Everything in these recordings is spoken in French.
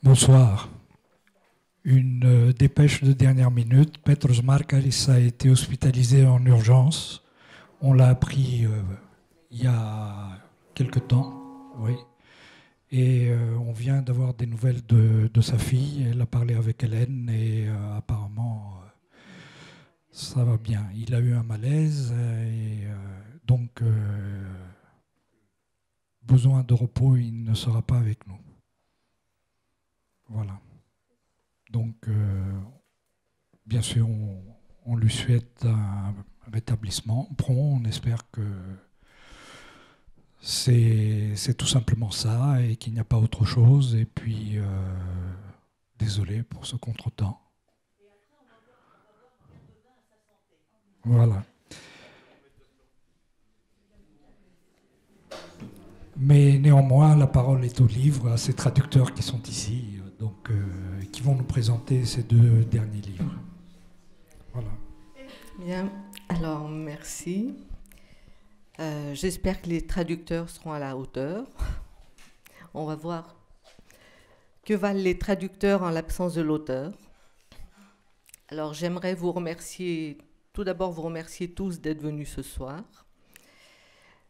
Bonsoir. Une dépêche de dernière minute. Petros Markaris a été hospitalisé en urgence. On l'a appris il y a quelque temps, oui. Et on vient d'avoir des nouvelles de sa fille. Elle a parlé avec Hélène et apparemment ça va bien. Il a eu un malaise et donc besoin de repos, il ne sera pas avec nous. Voilà. Donc, bien sûr, on lui souhaite un rétablissement prompt. On espère que c'est tout simplement ça et qu'il n'y a pas autre chose. Et puis, désolé pour ce contretemps. Voilà. Mais néanmoins, la parole est au livre, à ces traducteurs qui sont ici, donc qui vont nous présenter ces deux derniers livres. Voilà. Bien, alors merci. J'espère que les traducteurs seront à la hauteur. On va voir que valent les traducteurs en l'absence de l'auteur. Alors j'aimerais vous remercier, tout d'abord vous remercier tous d'être venus ce soir.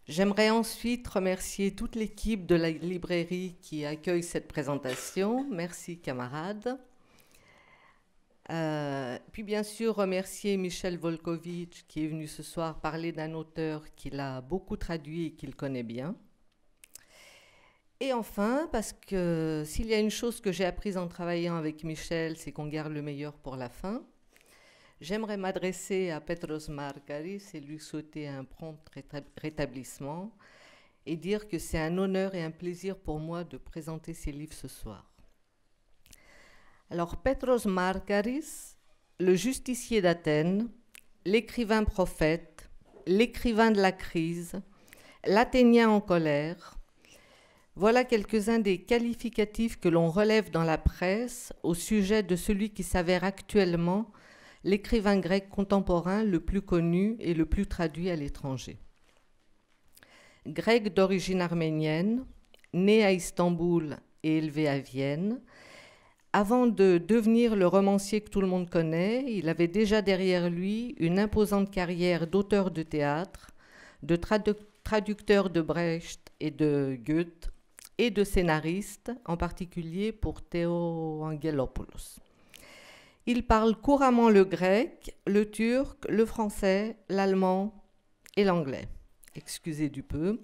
J'aimerais ensuite remercier toute l'équipe de la librairie qui accueille cette présentation. Merci camarades. Puis bien sûr remercier Michel Volkovitch qui est venu ce soir parler d'un auteur qu'il a beaucoup traduit et qu'il connaît bien. Et enfin, parce que s'il y a une chose que j'ai apprise en travaillant avec Michel, c'est qu'on garde le meilleur pour la fin. J'aimerais m'adresser à Petros Markaris et lui souhaiter un prompt rétablissement et dire que c'est un honneur et un plaisir pour moi de présenter ces livres ce soir. Alors, Petros Markaris, le justicier d'Athènes, l'écrivain prophète, l'écrivain de la crise, l'Athénien en colère, voilà quelques-uns des qualificatifs que l'on relève dans la presse au sujet de celui qui s'avère actuellement l'écrivain grec contemporain le plus connu et le plus traduit à l'étranger. Grec d'origine arménienne, né à Istanbul et élevé à Vienne, avant de devenir le romancier que tout le monde connaît, il avait déjà derrière lui une imposante carrière d'auteur de théâtre, de traducteur de Brecht et de Goethe, et de scénariste, en particulier pour Théo Angelopoulos. Il parle couramment le grec, le turc, le français, l'allemand et l'anglais. Excusez du peu.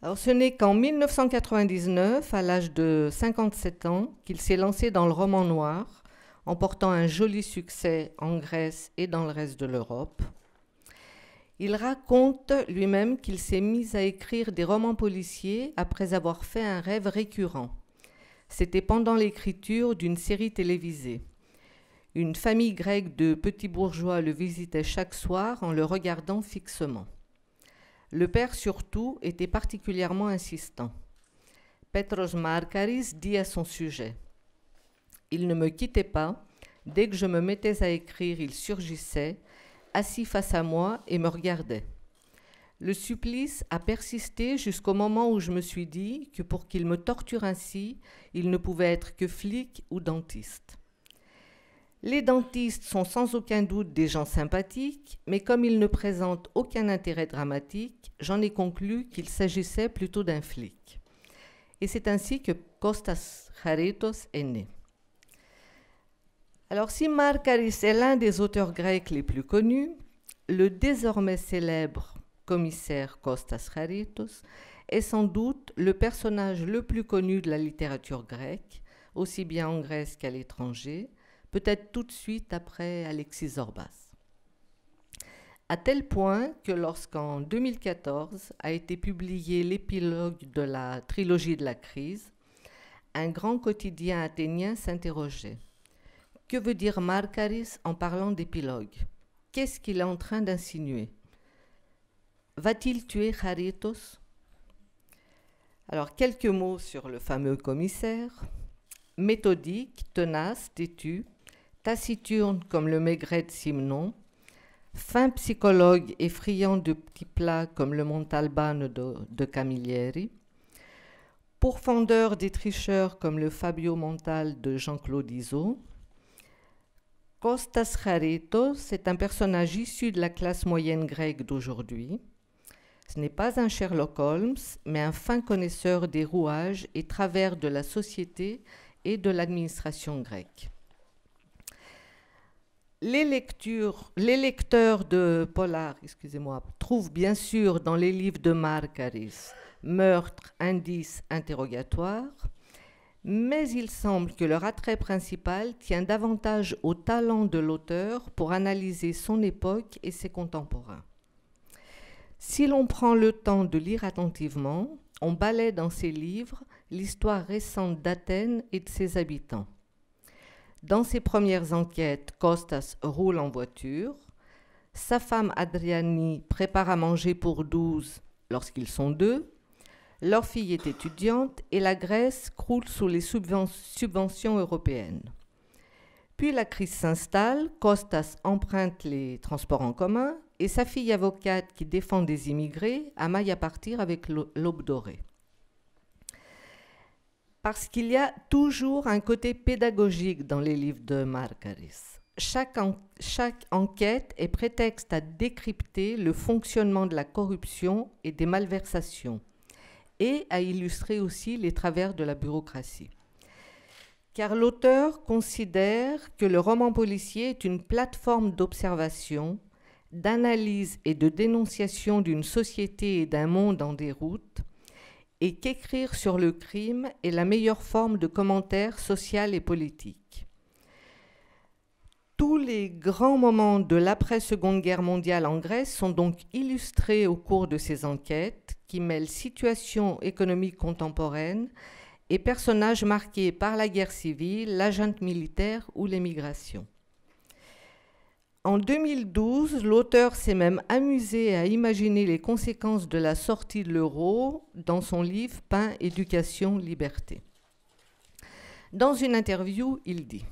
Alors, ce n'est qu'en 1999, à l'âge de 57 ans, qu'il s'est lancé dans le roman noir, emportant un joli succès en Grèce et dans le reste de l'Europe. Il raconte lui-même qu'il s'est mis à écrire des romans policiers après avoir fait un rêve récurrent. C'était pendant l'écriture d'une série télévisée. Une famille grecque de petits bourgeois le visitait chaque soir en le regardant fixement. Le père, surtout, était particulièrement insistant. Petros Markaris dit à son sujet « Il ne me quittait pas. Dès que je me mettais à écrire, il surgissait, assis face à moi et me regardait. Le supplice a persisté jusqu'au moment où je me suis dit que pour qu'il me torture ainsi, il ne pouvait être que flic ou dentiste. Les dentistes sont sans aucun doute des gens sympathiques, mais comme ils ne présentent aucun intérêt dramatique, j'en ai conclu qu'il s'agissait plutôt d'un flic. Et c'est ainsi que Kostas Charitos est né. Alors si Markaris est l'un des auteurs grecs les plus connus, le désormais célèbre commissaire Kostas Charitos est sans doute le personnage le plus connu de la littérature grecque, aussi bien en Grèce qu'à l'étranger, peut-être tout de suite après Alexis Zorbas. À tel point que lorsqu'en 2014 a été publié l'épilogue de la trilogie de la crise, un grand quotidien athénien s'interrogeait. Que veut dire Markaris en parlant d'épilogue? Qu'est-ce qu'il est en train d'insinuer? Va-t-il tuer Charitos? Alors, quelques mots sur le fameux commissaire. Méthodique, tenace, têtu, taciturne comme le maigret de Simon, fin psychologue et friand de petits plats comme le Montalbano de Camilleri, pourfendeur des tricheurs comme le Fabio Montal de Jean-Claude Izzo. Kostas Charitos est un personnage issu de la classe moyenne grecque d'aujourd'hui. Ce n'est pas un Sherlock Holmes, mais un fin connaisseur des rouages et travers de la société et de l'administration grecque. Les lecteurs de polar, trouvent bien sûr dans les livres de Markaris meurtre, indice, interrogatoire, mais il semble que leur attrait principal tient davantage au talent de l'auteur pour analyser son époque et ses contemporains. Si l'on prend le temps de lire attentivement, on balaie dans ses livres l'histoire récente d'Athènes et de ses habitants. Dans ses premières enquêtes, Kostas roule en voiture, sa femme Adriani prépare à manger pour 12 lorsqu'ils sont 2, leur fille est étudiante et la Grèce croule sous les subventions européennes. Puis la crise s'installe, Kostas emprunte les transports en commun et sa fille avocate qui défend des immigrés amaille à partir avec l'Aube dorée. Parce qu'il y a toujours un côté pédagogique dans les livres de Markaris. Chaque enquête est prétexte à décrypter le fonctionnement de la corruption et des malversations et à illustrer aussi les travers de la bureaucratie. Car l'auteur considère que le roman policier est une plateforme d'observation, d'analyse et de dénonciation d'une société et d'un monde en déroute, et qu'écrire sur le crime est la meilleure forme de commentaire social et politique. Tous les grands moments de l'après-Seconde Guerre mondiale en Grèce sont donc illustrés au cours de ces enquêtes qui mêlent situation économique contemporaine et personnages marqués par la guerre civile, la junte militaire ou l'émigration. En 2012, l'auteur s'est même amusé à imaginer les conséquences de la sortie de l'euro dans son livre Pain, éducation, liberté. Dans une interview, il dit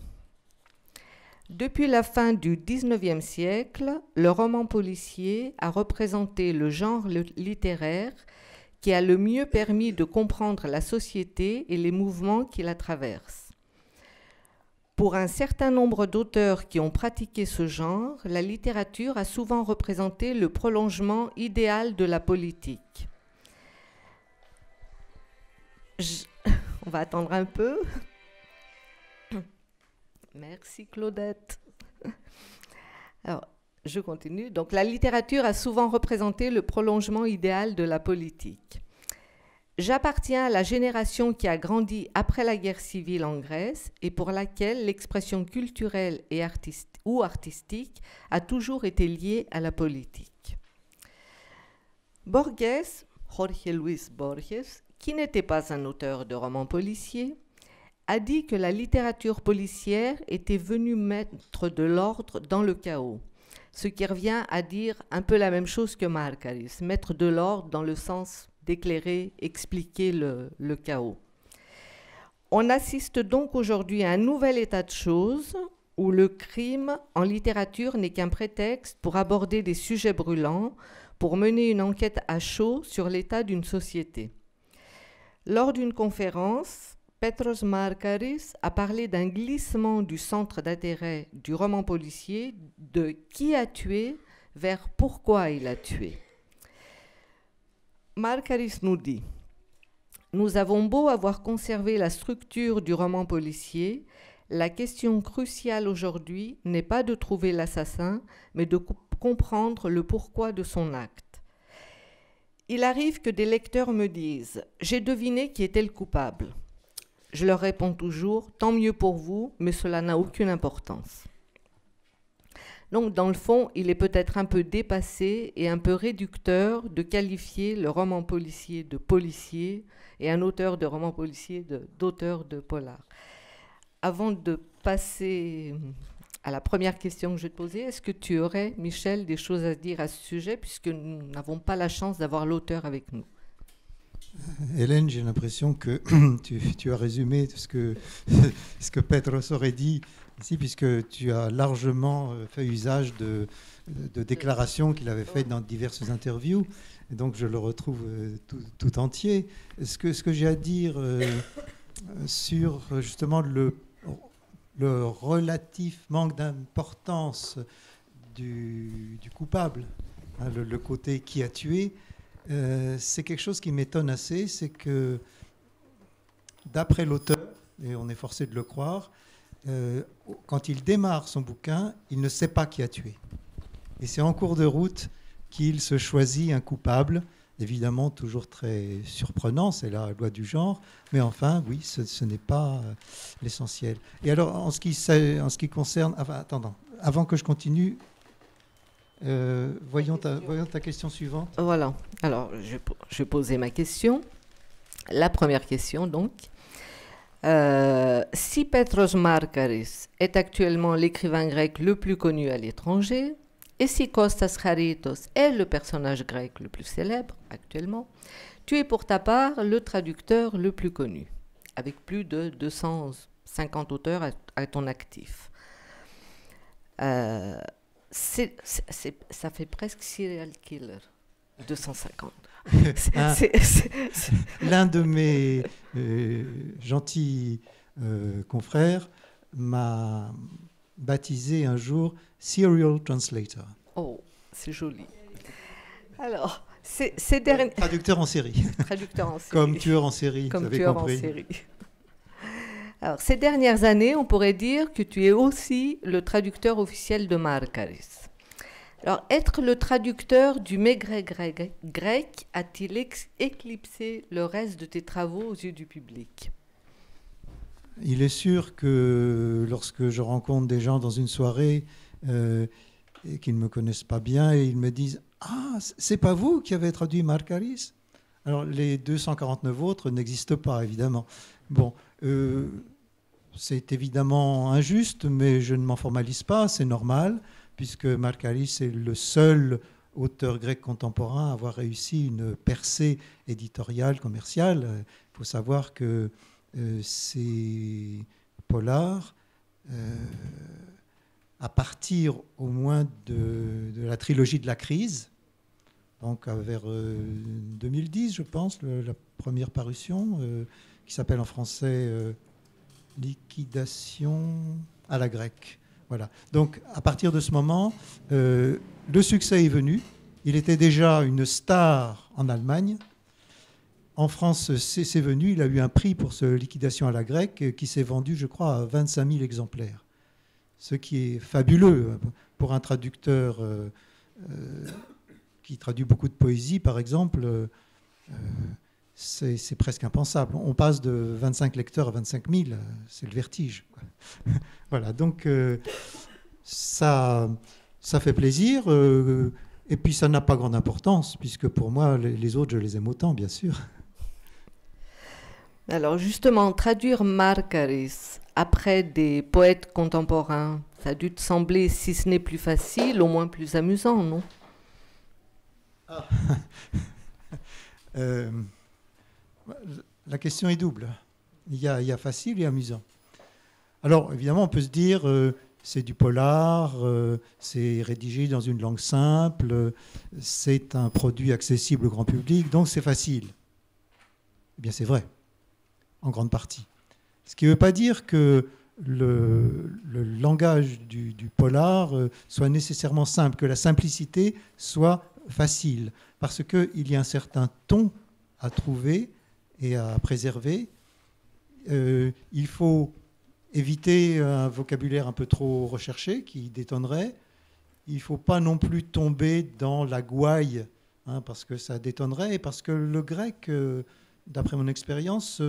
« Depuis la fin du XIXe siècle, le roman policier a représenté le genre littéraire qui a le mieux permis de comprendre la société et les mouvements qui la traversent. Pour un certain nombre d'auteurs qui ont pratiqué ce genre, la littérature a souvent représenté le prolongement idéal de la politique. » On va attendre un peu. Merci Claudette. Alors, je continue. Donc, la littérature a souvent représenté le prolongement idéal de la politique. J'appartiens à la génération qui a grandi après la guerre civile en Grèce et pour laquelle l'expression culturelle et artistique a toujours été liée à la politique. Borges, Jorge Luis Borges, qui n'était pas un auteur de romans policiers, a dit que la littérature policière était venue mettre de l'ordre dans le chaos, ce qui revient à dire un peu la même chose que Markaris, mettre de l'ordre dans le sens d'éclairer, expliquer le chaos. On assiste donc aujourd'hui à un nouvel état de choses où le crime en littérature n'est qu'un prétexte pour aborder des sujets brûlants, pour mener une enquête à chaud sur l'état d'une société. Lors d'une conférence, Petros Markaris a parlé d'un glissement du centre d'intérêt du roman policier de qui a tué vers pourquoi il a tué. Markaris nous dit « Nous avons beau avoir conservé la structure du roman policier, la question cruciale aujourd'hui n'est pas de trouver l'assassin, mais de comprendre le pourquoi de son acte. Il arrive que des lecteurs me disent « J'ai deviné qui était le coupable ». Je leur réponds toujours « Tant mieux pour vous, mais cela n'a aucune importance ». Donc, dans le fond, il est peut-être un peu dépassé et un peu réducteur de qualifier le roman policier de policier et un auteur de roman policier d'auteur de polar. Avant de passer à la première question que je vais te poser, est-ce que tu aurais, Michel, des choses à dire à ce sujet, puisque nous n'avons pas la chance d'avoir l'auteur avec nous? Hélène, j'ai l'impression que tu as résumé ce que Petros aurait dit ici, puisque tu as largement fait usage de déclarations qu'il avait faites dans diverses interviews. Et donc, je le retrouve tout entier. Ce que j'ai à dire sur justement le relatif manque d'importance du coupable, hein, le côté qui a tué, c'est quelque chose qui m'étonne assez, c'est que d'après l'auteur, et on est forcé de le croire, quand il démarre son bouquin, il ne sait pas qui a tué. Et c'est en cours de route qu'il se choisit un coupable, évidemment toujours très surprenant, c'est la loi du genre, mais enfin, oui, ce n'est pas l'essentiel. Et alors, en ce qui concerne... Enfin, attends, avant que je continue, voyons ta question suivante. Voilà, alors je vais poser ma question. La première question, donc. Si Petros Markaris est actuellement l'écrivain grec le plus connu à l'étranger, et si Kostas Charitos est le personnage grec le plus célèbre actuellement, tu es pour ta part le traducteur le plus connu, avec plus de 250 auteurs à ton actif. Ça fait presque serial killer, 250. L'un de mes gentils confrères m'a baptisé un jour Serial Translator. Oh, c'est joli. Alors, traducteur en série. Traducteur en série. Comme tueur en série. Comme tueur en série. Alors, ces dernières années, on pourrait dire que tu es aussi le traducteur officiel de Markaris. Alors, être le traducteur du maigret grec a-t-il éclipsé le reste de tes travaux aux yeux du public? Il est sûr que lorsque je rencontre des gens dans une soirée et qui ne me connaissent pas bien, et ils me disent « Ah, c'est pas vous qui avez traduit Markaris ?» Alors, les 249 autres n'existent pas, évidemment. Bon, c'est évidemment injuste, mais je ne m'en formalise pas, c'est normal, puisque Markaris est le seul auteur grec contemporain à avoir réussi une percée éditoriale, commerciale. Il faut savoir que ces polars, à partir au moins de la trilogie de la crise, donc vers 2010, je pense, la première parution, qui s'appelle en français Liquidation à la grecque. Voilà. Donc, à partir de ce moment, le succès est venu. Il était déjà une star en Allemagne. En France, c'est venu. Il a eu un prix pour ce Liquidation à la grecque qui s'est vendu, je crois, à 25 000 exemplaires. Ce qui est fabuleux pour un traducteur qui traduit beaucoup de poésie, par exemple. C'est presque impensable. On passe de 25 lecteurs à 25 000, c'est le vertige. Voilà, donc ça fait plaisir. Et puis ça n'a pas grande importance, puisque pour moi, les autres, je les aime autant, bien sûr. Alors justement, traduire Markaris après des poètes contemporains, ça a dû te sembler, si ce n'est plus facile, au moins plus amusant, non? Ah. La question est double. Il y a facile et amusant. Alors, évidemment, on peut se dire, c'est du polar, c'est rédigé dans une langue simple, c'est un produit accessible au grand public, donc c'est facile. Eh bien, c'est vrai, en grande partie. Ce qui ne veut pas dire que le langage du polar soit nécessairement simple, que la simplicité soit facile, parce qu'il y a un certain ton à trouver et à préserver. Il faut éviter un vocabulaire un peu trop recherché qui détonnerait. Il ne faut pas non plus tomber dans la gouaille hein, parce que ça détonnerait et parce que le grec, d'après mon expérience,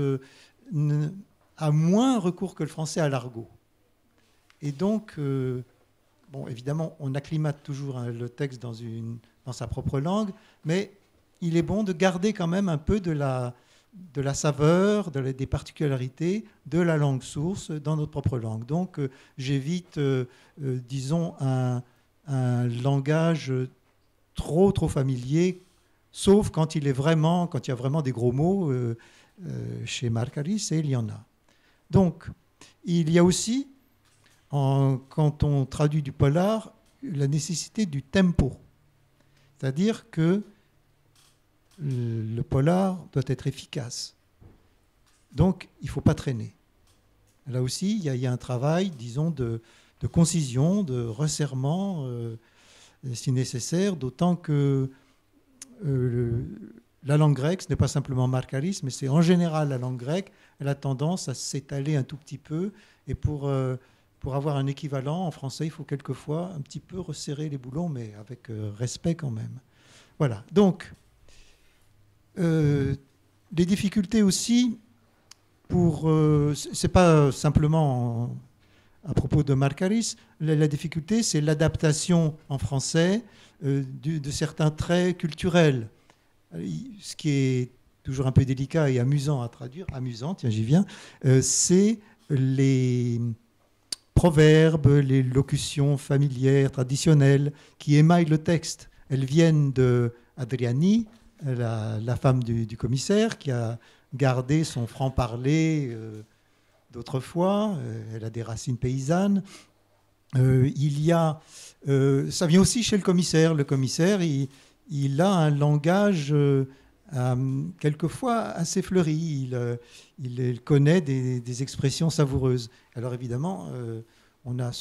a moins recours que le français à l'argot. Et donc, bon, évidemment, on acclimate toujours le texte dans sa propre langue, mais il est bon de garder quand même un peu de la saveur, des particularités de la langue source dans notre propre langue. Donc, j'évite, disons, un langage trop familier, sauf quand il y a vraiment des gros mots. Chez Markaris, et il y en a. Donc, il y a aussi, quand on traduit du polar, la nécessité du tempo. C'est-à-dire que le polar doit être efficace. Donc, il ne faut pas traîner. Là aussi, il y a un travail, disons, de concision, de resserrement, si nécessaire, d'autant que la langue grecque, ce n'est pas simplement Markaris, mais c'est en général la langue grecque, elle a tendance à s'étaler un tout petit peu, et pour avoir un équivalent en français, il faut quelquefois un petit peu resserrer les boulons, mais avec respect quand même. Voilà, donc, les difficultés aussi, c'est pas simplement à propos de Markaris, la difficulté, c'est l'adaptation en français de certains traits culturels. Ce qui est toujours un peu délicat et amusant à traduire, tiens, j'y viens, c'est les proverbes, les locutions familières, traditionnelles, qui émaillent le texte. Elles viennent de Adriani, la femme du commissaire, qui a gardé son franc-parler d'autrefois. Elle a des racines paysannes. Ça vient aussi chez le commissaire. Le commissaire, il a un langage quelquefois assez fleuri. Il connaît des expressions savoureuses. Alors évidemment, on n'a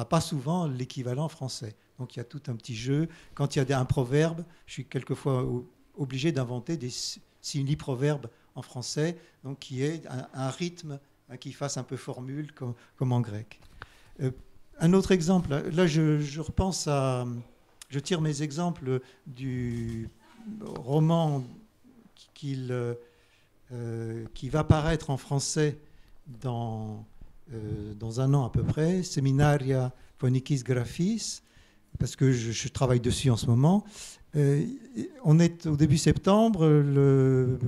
pas souvent l'équivalent français. Donc il y a tout un petit jeu. Quand il y a un proverbe, je suis quelquefois obligé d'inventer des simili-proverbes en français, donc qui est un rythme qui fasse un peu formule comme en grec. Un autre exemple, là je repense à... Je tire mes exemples du roman qui va paraître en français dans un an à peu près, Seminaria Phonikis Graphis, parce que je travaille dessus en ce moment. On est au début septembre, le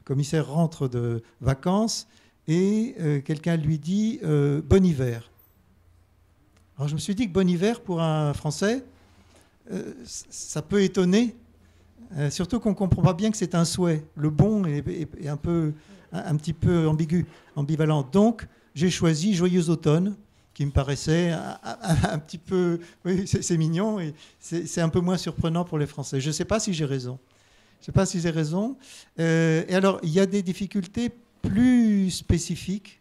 commissaire rentre de vacances et quelqu'un lui dit « Bon hiver ». Alors je me suis dit que « Bon hiver » pour un Français, ça peut étonner, surtout qu'on ne comprend pas bien que c'est un souhait. Le bon est un petit peu ambivalent. Donc, j'ai choisi Joyeux automne, qui me paraissait un petit peu... Oui, c'est mignon, et c'est un peu moins surprenant pour les Français. Je ne sais pas si j'ai raison. Et alors, il y a des difficultés plus spécifiques.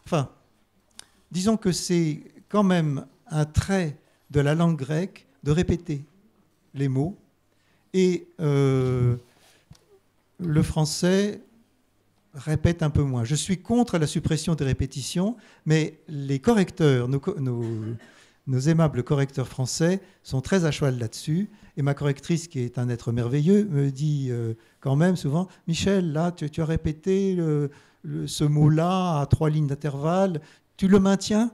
Enfin, disons que c'est quand même un trait de la langue grecque de répéter les mots, et le français répète un peu moins. Je suis contre la suppression des répétitions, mais les correcteurs, nos aimables correcteurs français sont très à cheval là-dessus, et ma correctrice, qui est un être merveilleux, me dit quand même souvent « Michel, là, tu as répété ce mot-là à 3 lignes d'intervalle, tu le maintiens ?»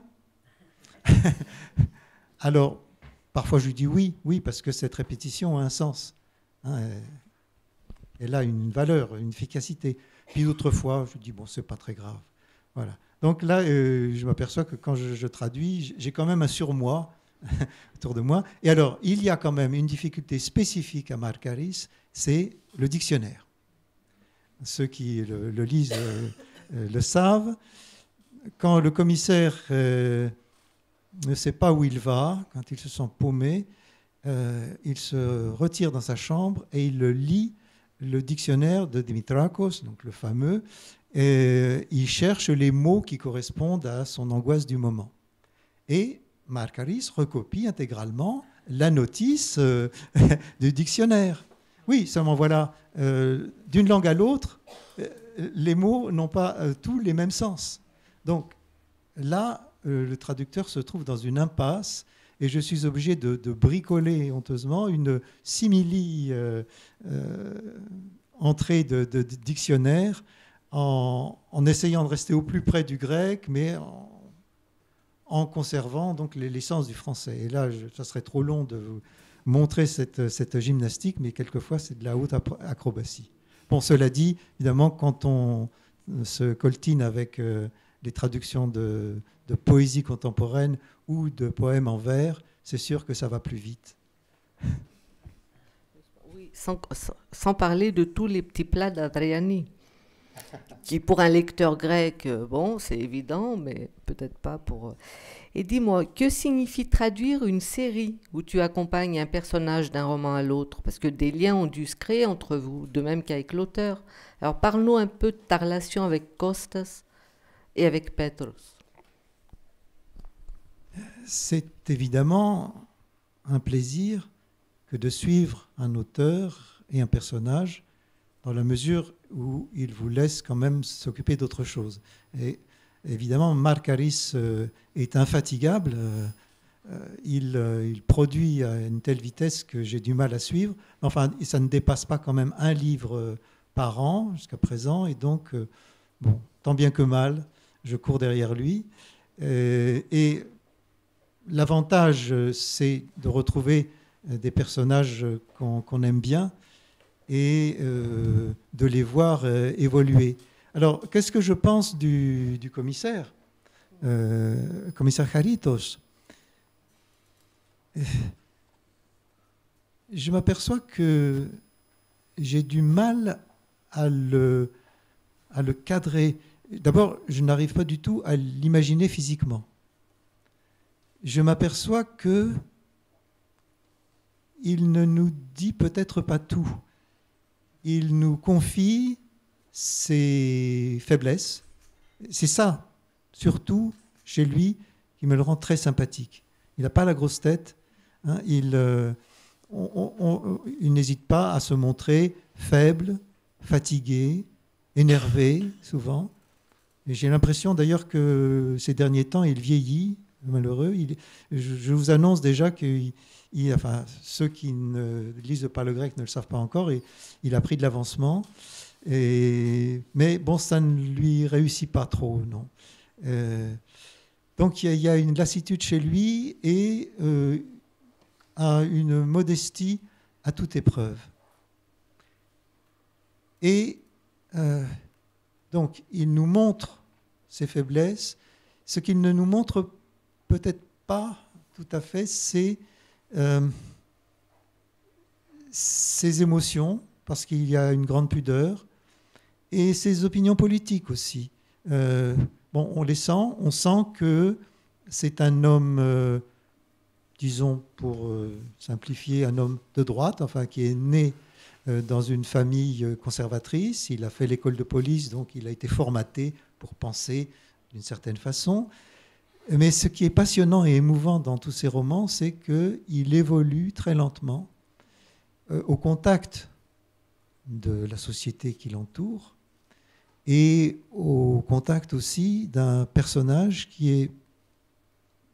Alors, parfois, je lui dis oui, parce que cette répétition a un sens. Hein, elle a une valeur, une efficacité. Puis d'autres fois, je lui dis, bon, c'est pas très grave. Voilà. Donc là, je m'aperçois que quand je traduis, j'ai quand même un surmoi autour de moi. Et alors, il y a quand même une difficulté spécifique à Markaris, c'est le dictionnaire. Ceux qui le lisent le savent. Quand le commissaire... ne sait pas où il va, quand il se sent paumé, il se retire dans sa chambre et il lit le dictionnaire de Dimitrakos, donc le fameux, et il cherche les mots qui correspondent à son angoisse du moment. Et Markaris recopie intégralement la notice du dictionnaire. Oui, seulement voilà, d'une langue à l'autre, les mots n'ont pas tous les mêmes sens. Donc là, le traducteur se trouve dans une impasse et je suis obligé de bricoler honteusement une simili entrée de dictionnaire en essayant de rester au plus près du grec, mais en conservant donc l'essence du français. Et là, ça serait trop long de vous montrer cette gymnastique, mais quelquefois, c'est de la haute acrobatie. Bon, cela dit, évidemment, quand on se coltine avec les traductions de poésie contemporaine ou de poèmes en vers, c'est sûr que ça va plus vite. Oui, sans parler de tous les petits plats d'Adriani, qui pour un lecteur grec, bon, c'est évident, mais peut-être pas pour... Et dis-moi, que signifie traduire une série où tu accompagnes un personnage d'un roman à l'autre? Parce que des liens ont dû se créer entre vous, de même qu'avec l'auteur. Alors parle-nous un peu de ta relation avec Kostas et avec Petros. C'est évidemment un plaisir que de suivre un auteur et un personnage dans la mesure où il vous laisse quand même s'occuper d'autre chose. Et évidemment, Marc Harris est infatigable. Il produit à une telle vitesse que j'ai du mal à suivre. Enfin, ça ne dépasse pas quand même un livre par an jusqu'à présent. Et donc, bon, tant bien que mal, je cours derrière lui. Et l'avantage, c'est de retrouver des personnages qu'on aime bien et de les voir évoluer. Alors, qu'est-ce que je pense du commissaire, commissaire Charitos? Je m'aperçois que j'ai du mal à le cadrer. D'abord, je n'arrive pas du tout à l'imaginer physiquement. Je m'aperçois que il ne nous dit peut-être pas tout. Il nous confie ses faiblesses. C'est ça, surtout chez lui, qui me le rend très sympathique. Il n'a pas la grosse tête. Hein, il n'hésite pas à se montrer faible, fatigué, énervé, souvent. Et j'ai l'impression d'ailleurs que ces derniers temps, il vieillit, malheureux. Je vous annonce déjà que enfin, ceux qui ne lisent pas le grec ne le savent pas encore, et il a pris de l'avancement. Mais bon, ça ne lui réussit pas trop, non. Donc il y a une lassitude chez lui et une modestie à toute épreuve. Et donc il nous montre ses faiblesses. Ce qu'il ne nous montre peut-être pas tout à fait, c'est ses émotions, parce qu'il y a une grande pudeur, et ses opinions politiques aussi. Bon, on les sent, on sent que c'est un homme, disons pour simplifier, un homme de droite, enfin qui est né dans une famille conservatrice. Il a fait l'école de police, donc il a été formaté pour penser d'une certaine façon. Mais ce qui est passionnant et émouvant dans tous ces romans, c'est qu'il évolue très lentement au contact de la société qui l'entoure et au contact aussi d'un personnage qui est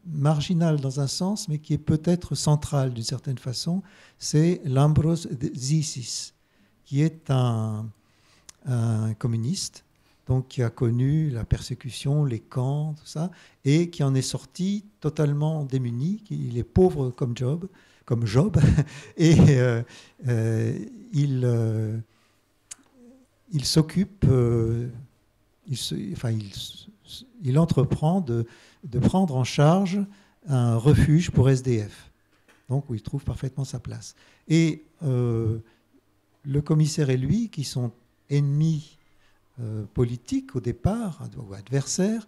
marginal dans un sens, mais qui est peut-être central d'une certaine façon. C'est Lambros Zissis, qui est un communiste, donc qui a connu la persécution, les camps, tout ça, et qui en est sorti totalement démuni. Il est pauvre comme Job, et il s'occupe, il entreprend de prendre en charge un refuge pour SDF, donc où il trouve parfaitement sa place. Et le commissaire et lui, qui sont ennemis politiques au départ, ou adversaires,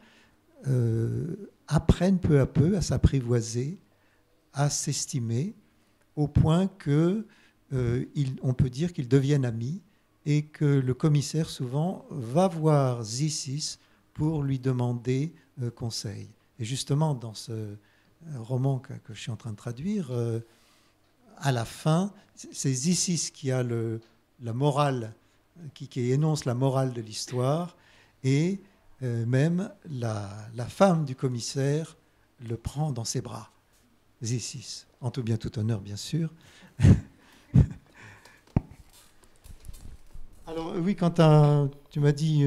apprennent peu à peu à s'apprivoiser, à s'estimer, au point que on peut dire qu'ils deviennent amis, et que le commissaire souvent va voir Zissis pour lui demander conseil. Et justement, dans ce roman que je suis en train de traduire, à la fin, c'est Zissis qui a la morale, qui énonce la morale de l'histoire, et même la femme du commissaire le prend dans ses bras. Isis, en tout bien tout honneur, bien sûr. Alors oui, quand tu m'as dit,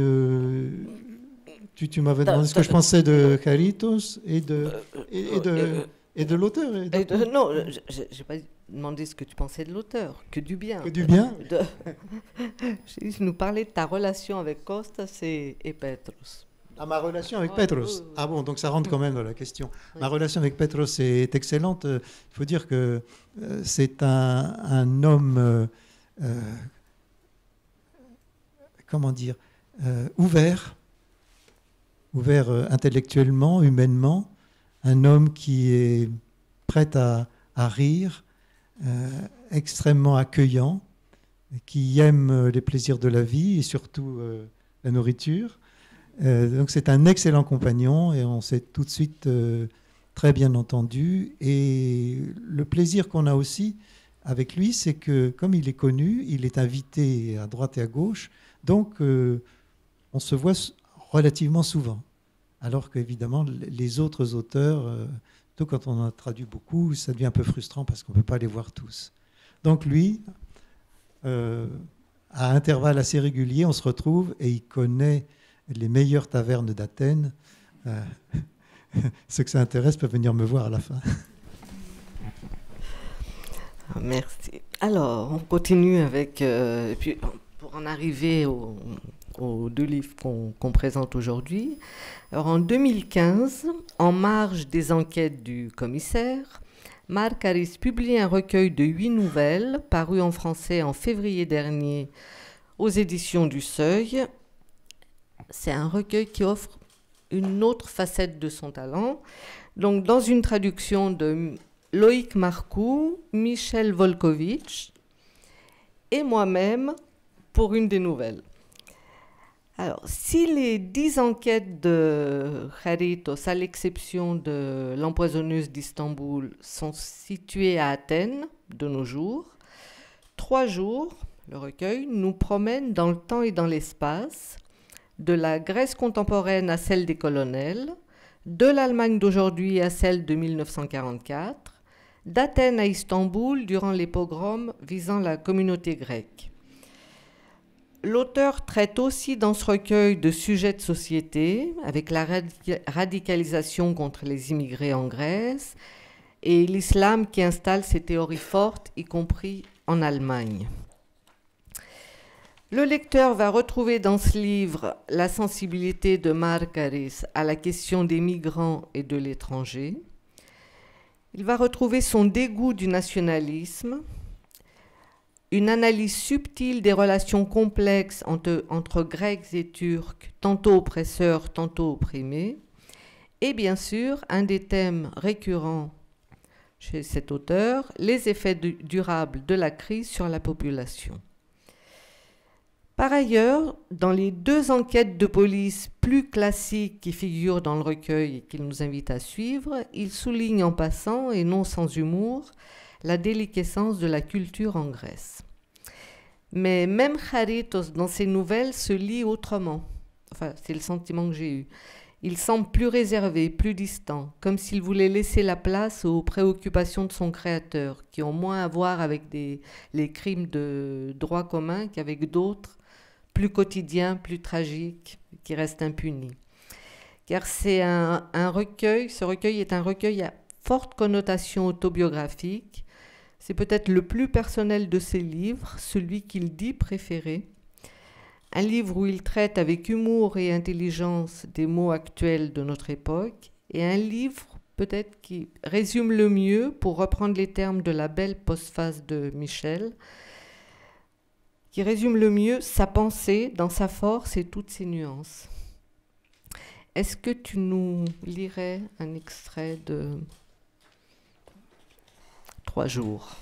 tu m'avais demandé ce que je pensais de Caritos et de l'auteur. Non, je n'ai pas demandé ce que tu pensais de l'auteur, que du bien. Que du bien. Je nous parlais de ta relation avec Kostas et Petros. Ah, ma relation avec Petros. Ah bon, donc ça rentre quand même dans la question. Ma relation avec Petros est excellente. Il faut dire que c'est un homme, comment dire, ouvert intellectuellement, humainement, un homme qui est prêt à rire, extrêmement accueillant, qui aime les plaisirs de la vie et surtout la nourriture. Donc c'est un excellent compagnon et on s'est tout de suite très bien entendu. Et le plaisir qu'on a aussi avec lui, c'est que comme il est connu, il est invité à droite et à gauche, donc on se voit relativement souvent. Alors qu'évidemment, les autres auteurs, surtout quand on en a traduit beaucoup, ça devient un peu frustrant parce qu'on ne peut pas les voir tous. Donc lui, à intervalles assez réguliers, on se retrouve et il connaît les meilleures tavernes d'Athènes. Ceux que ça intéresse peuvent venir me voir à la fin. Merci. Alors, on continue avec... puis, pour en arriver aux deux livres qu'on présente aujourd'hui. Alors, en 2015, en marge des enquêtes du commissaire, Marc Harris publie un recueil de 8 nouvelles, paru en français en février dernier aux éditions du Seuil. C'est un recueil qui offre une autre facette de son talent. Donc, dans une traduction de Loïc Marcoux, Michel Volkovitch et moi-même pour une des nouvelles. Alors, si les 10 enquêtes de Charitos, à l'exception de l'empoisonneuse d'Istanbul, sont situées à Athènes de nos jours, 3 jours, le recueil nous promène dans le temps et dans l'espace, de la Grèce contemporaine à celle des colonels, de l'Allemagne d'aujourd'hui à celle de 1944, d'Athènes à Istanbul durant les pogroms visant la communauté grecque. L'auteur traite aussi dans ce recueil de sujets de société, avec la radicalisation contre les immigrés en Grèce et l'islam qui installe ses théories fortes, y compris en Allemagne. Le lecteur va retrouver dans ce livre la sensibilité de Marc Harris à la question des migrants et de l'étranger. Il va retrouver son dégoût du nationalisme, une analyse subtile des relations complexes entre Grecs et Turcs, tantôt oppresseurs, tantôt opprimés, et bien sûr, un des thèmes récurrents chez cet auteur, les effets durables de la crise sur la population. Par ailleurs, dans les 2 enquêtes de police plus classiques qui figurent dans le recueil et qu'il nous invite à suivre, il souligne en passant, et non sans humour, la déliquescence de la culture en Grèce. Mais même Charitos, dans ses nouvelles, se lit autrement. Enfin, c'est le sentiment que j'ai eu. Il semble plus réservé, plus distant, comme s'il voulait laisser la place aux préoccupations de son créateur, qui ont moins à voir avec les crimes de droit commun qu'avec d'autres, plus quotidiens, plus tragiques, qui restent impunis. Car c'est un recueil, ce recueil est un recueil à forte connotation autobiographique. C'est peut-être le plus personnel de ses livres, celui qu'il dit préféré. Un livre où il traite avec humour et intelligence des mots actuels de notre époque, et un livre peut-être qui résume le mieux, pour reprendre les termes de la belle postface de Michel, qui résume le mieux sa pensée dans sa force et toutes ses nuances. Est-ce que tu nous lirais un extrait de 3 jours ?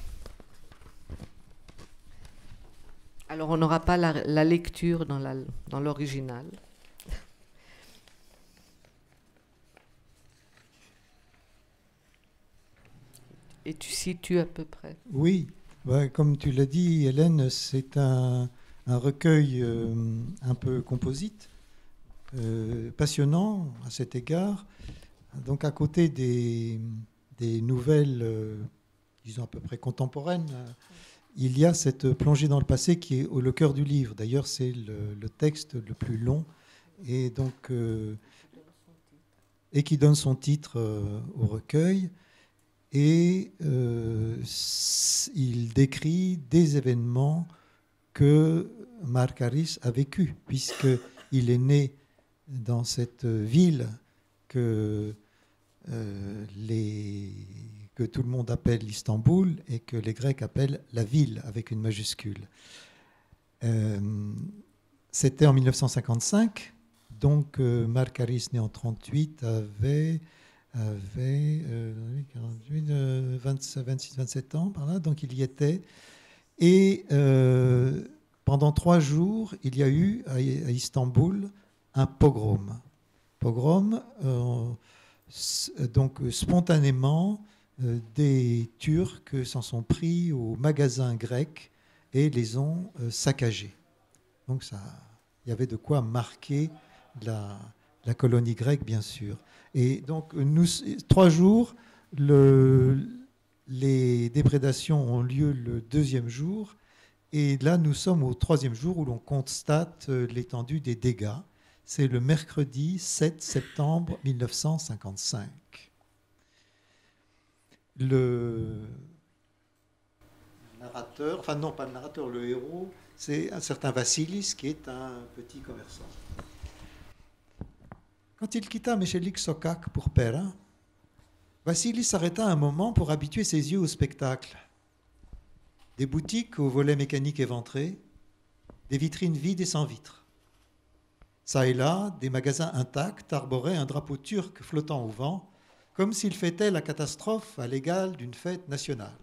Alors, on n'aura pas la lecture dans l'original. Et tu situes à peu près. Oui, comme tu l'as dit, Hélène, c'est un recueil un peu composite, passionnant à cet égard. Donc, à côté des des nouvelles, disons à peu près contemporaines, il y a cette plongée dans le passé qui est le cœur du livre. D'ailleurs, c'est le texte le plus long et, donc, et qui donne son titre au recueil. Et il décrit des événements que Marc Harris a vécu, puisqu'il est né dans cette ville que tout le monde appelle Istanbul et que les Grecs appellent la ville avec une majuscule. C'était en 1955, donc Marc Harris, né en 1938, avait 26-27 ans, par là, donc il y était. Et pendant 3 jours, il y a eu à Istanbul un pogrom. Pogrom, donc spontanément, des Turcs s'en sont pris aux magasins grecs et les ont saccagés. Donc il y avait de quoi marquer la colonie grecque, bien sûr. Et donc, 3 jours, les déprédations ont lieu le 2e jour. Et là, nous sommes au 3e jour où l'on constate l'étendue des dégâts. C'est le mercredi 7 septembre 1955. Le narrateur, enfin non, pas le narrateur, le héros, c'est un certain Vassilis qui est un petit commerçant. Quand il quitta Mechelik Sokak pour Pera, Vassilis s'arrêta un moment pour habituer ses yeux au spectacle. Des boutiques aux volets mécaniques éventrés, des vitrines vides et sans vitres. Ça et là, des magasins intacts arboraient un drapeau turc flottant au vent, comme s'il fêtait la catastrophe à l'égal d'une fête nationale.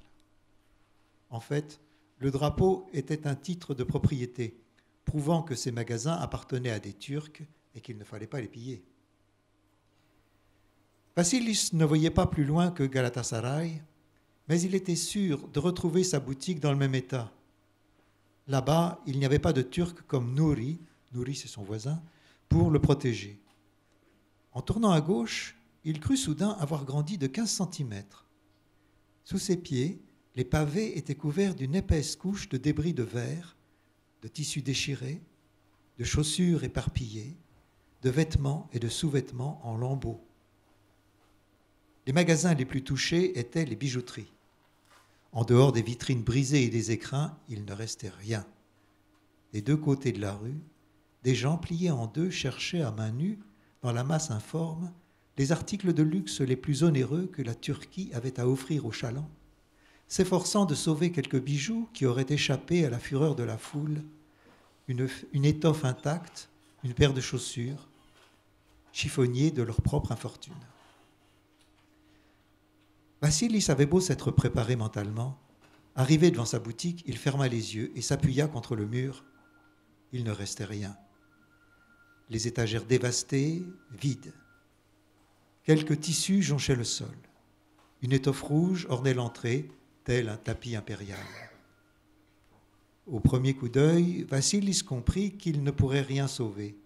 En fait, le drapeau était un titre de propriété, prouvant que ces magasins appartenaient à des Turcs et qu'il ne fallait pas les piller. Vassilis ne voyait pas plus loin que Galatasaray, mais il était sûr de retrouver sa boutique dans le même état. Là-bas, il n'y avait pas de Turc comme Nouri c'est son voisin, pour le protéger. En tournant à gauche, il crut soudain avoir grandi de 15 cm. Sous ses pieds, les pavés étaient couverts d'une épaisse couche de débris de verre, de tissus déchirés, de chaussures éparpillées, de vêtements et de sous-vêtements en lambeaux. Les magasins les plus touchés étaient les bijouteries. En dehors des vitrines brisées et des écrins, il ne restait rien. Des 2 côtés de la rue, des gens pliés en 2 cherchaient à main nue, dans la masse informe, les articles de luxe les plus onéreux que la Turquie avait à offrir aux chalands, s'efforçant de sauver quelques bijoux qui auraient échappé à la fureur de la foule, une étoffe intacte, une paire de chaussures, chiffonniers de leur propre infortune. Vassilis avait beau s'être préparé mentalement. Arrivé devant sa boutique, il ferma les yeux et s'appuya contre le mur. Il ne restait rien. Les étagères dévastées, vides. Quelques tissus jonchaient le sol. Une étoffe rouge ornait l'entrée, tel un tapis impérial. Au premier coup d'œil, Vassilis comprit qu'il ne pourrait rien sauver.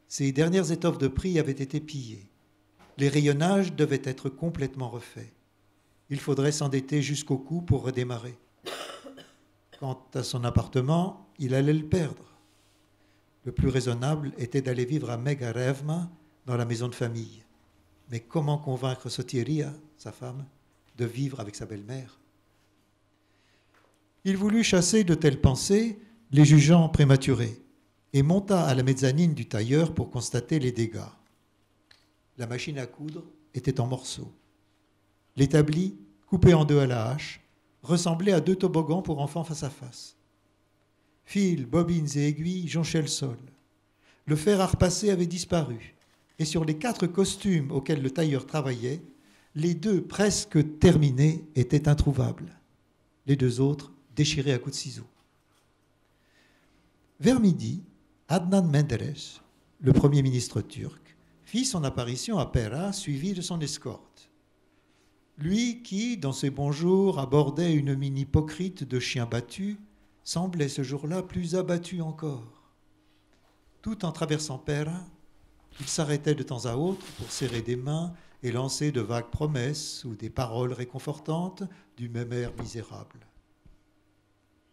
Ses dernières étoffes de prix avaient été pillées. Les rayonnages devaient être complètement refaits. Il faudrait s'endetter jusqu'au cou pour redémarrer. Quant à son appartement, il allait le perdre. Le plus raisonnable était d'aller vivre à Megarevma, dans la maison de famille. Mais comment convaincre Sotiria, sa femme, de vivre avec sa belle-mère? Il voulut chasser de telles pensées, les jugeant prématurées, et monta à la mezzanine du tailleur pour constater les dégâts. La machine à coudre était en morceaux. L'établi, coupé en 2 à la hache, ressemblait à 2 toboggans pour enfants face à face. Fils, bobines et aiguilles jonchaient le sol. Le fer à repasser avait disparu, et sur les 4 costumes auxquels le tailleur travaillait, les 2 presque terminés étaient introuvables. Les 2 autres déchirés à coups de ciseaux. Vers midi, Adnan Menderes, le Premier ministre turc, fit son apparition à Pera, suivi de son escorte. Lui qui, dans ses bons jours, abordait une mine hypocrite de chien battu, semblait ce jour-là plus abattu encore. Tout en traversant Pera, il s'arrêtait de temps à autre pour serrer des mains et lancer de vagues promesses ou des paroles réconfortantes du même air misérable.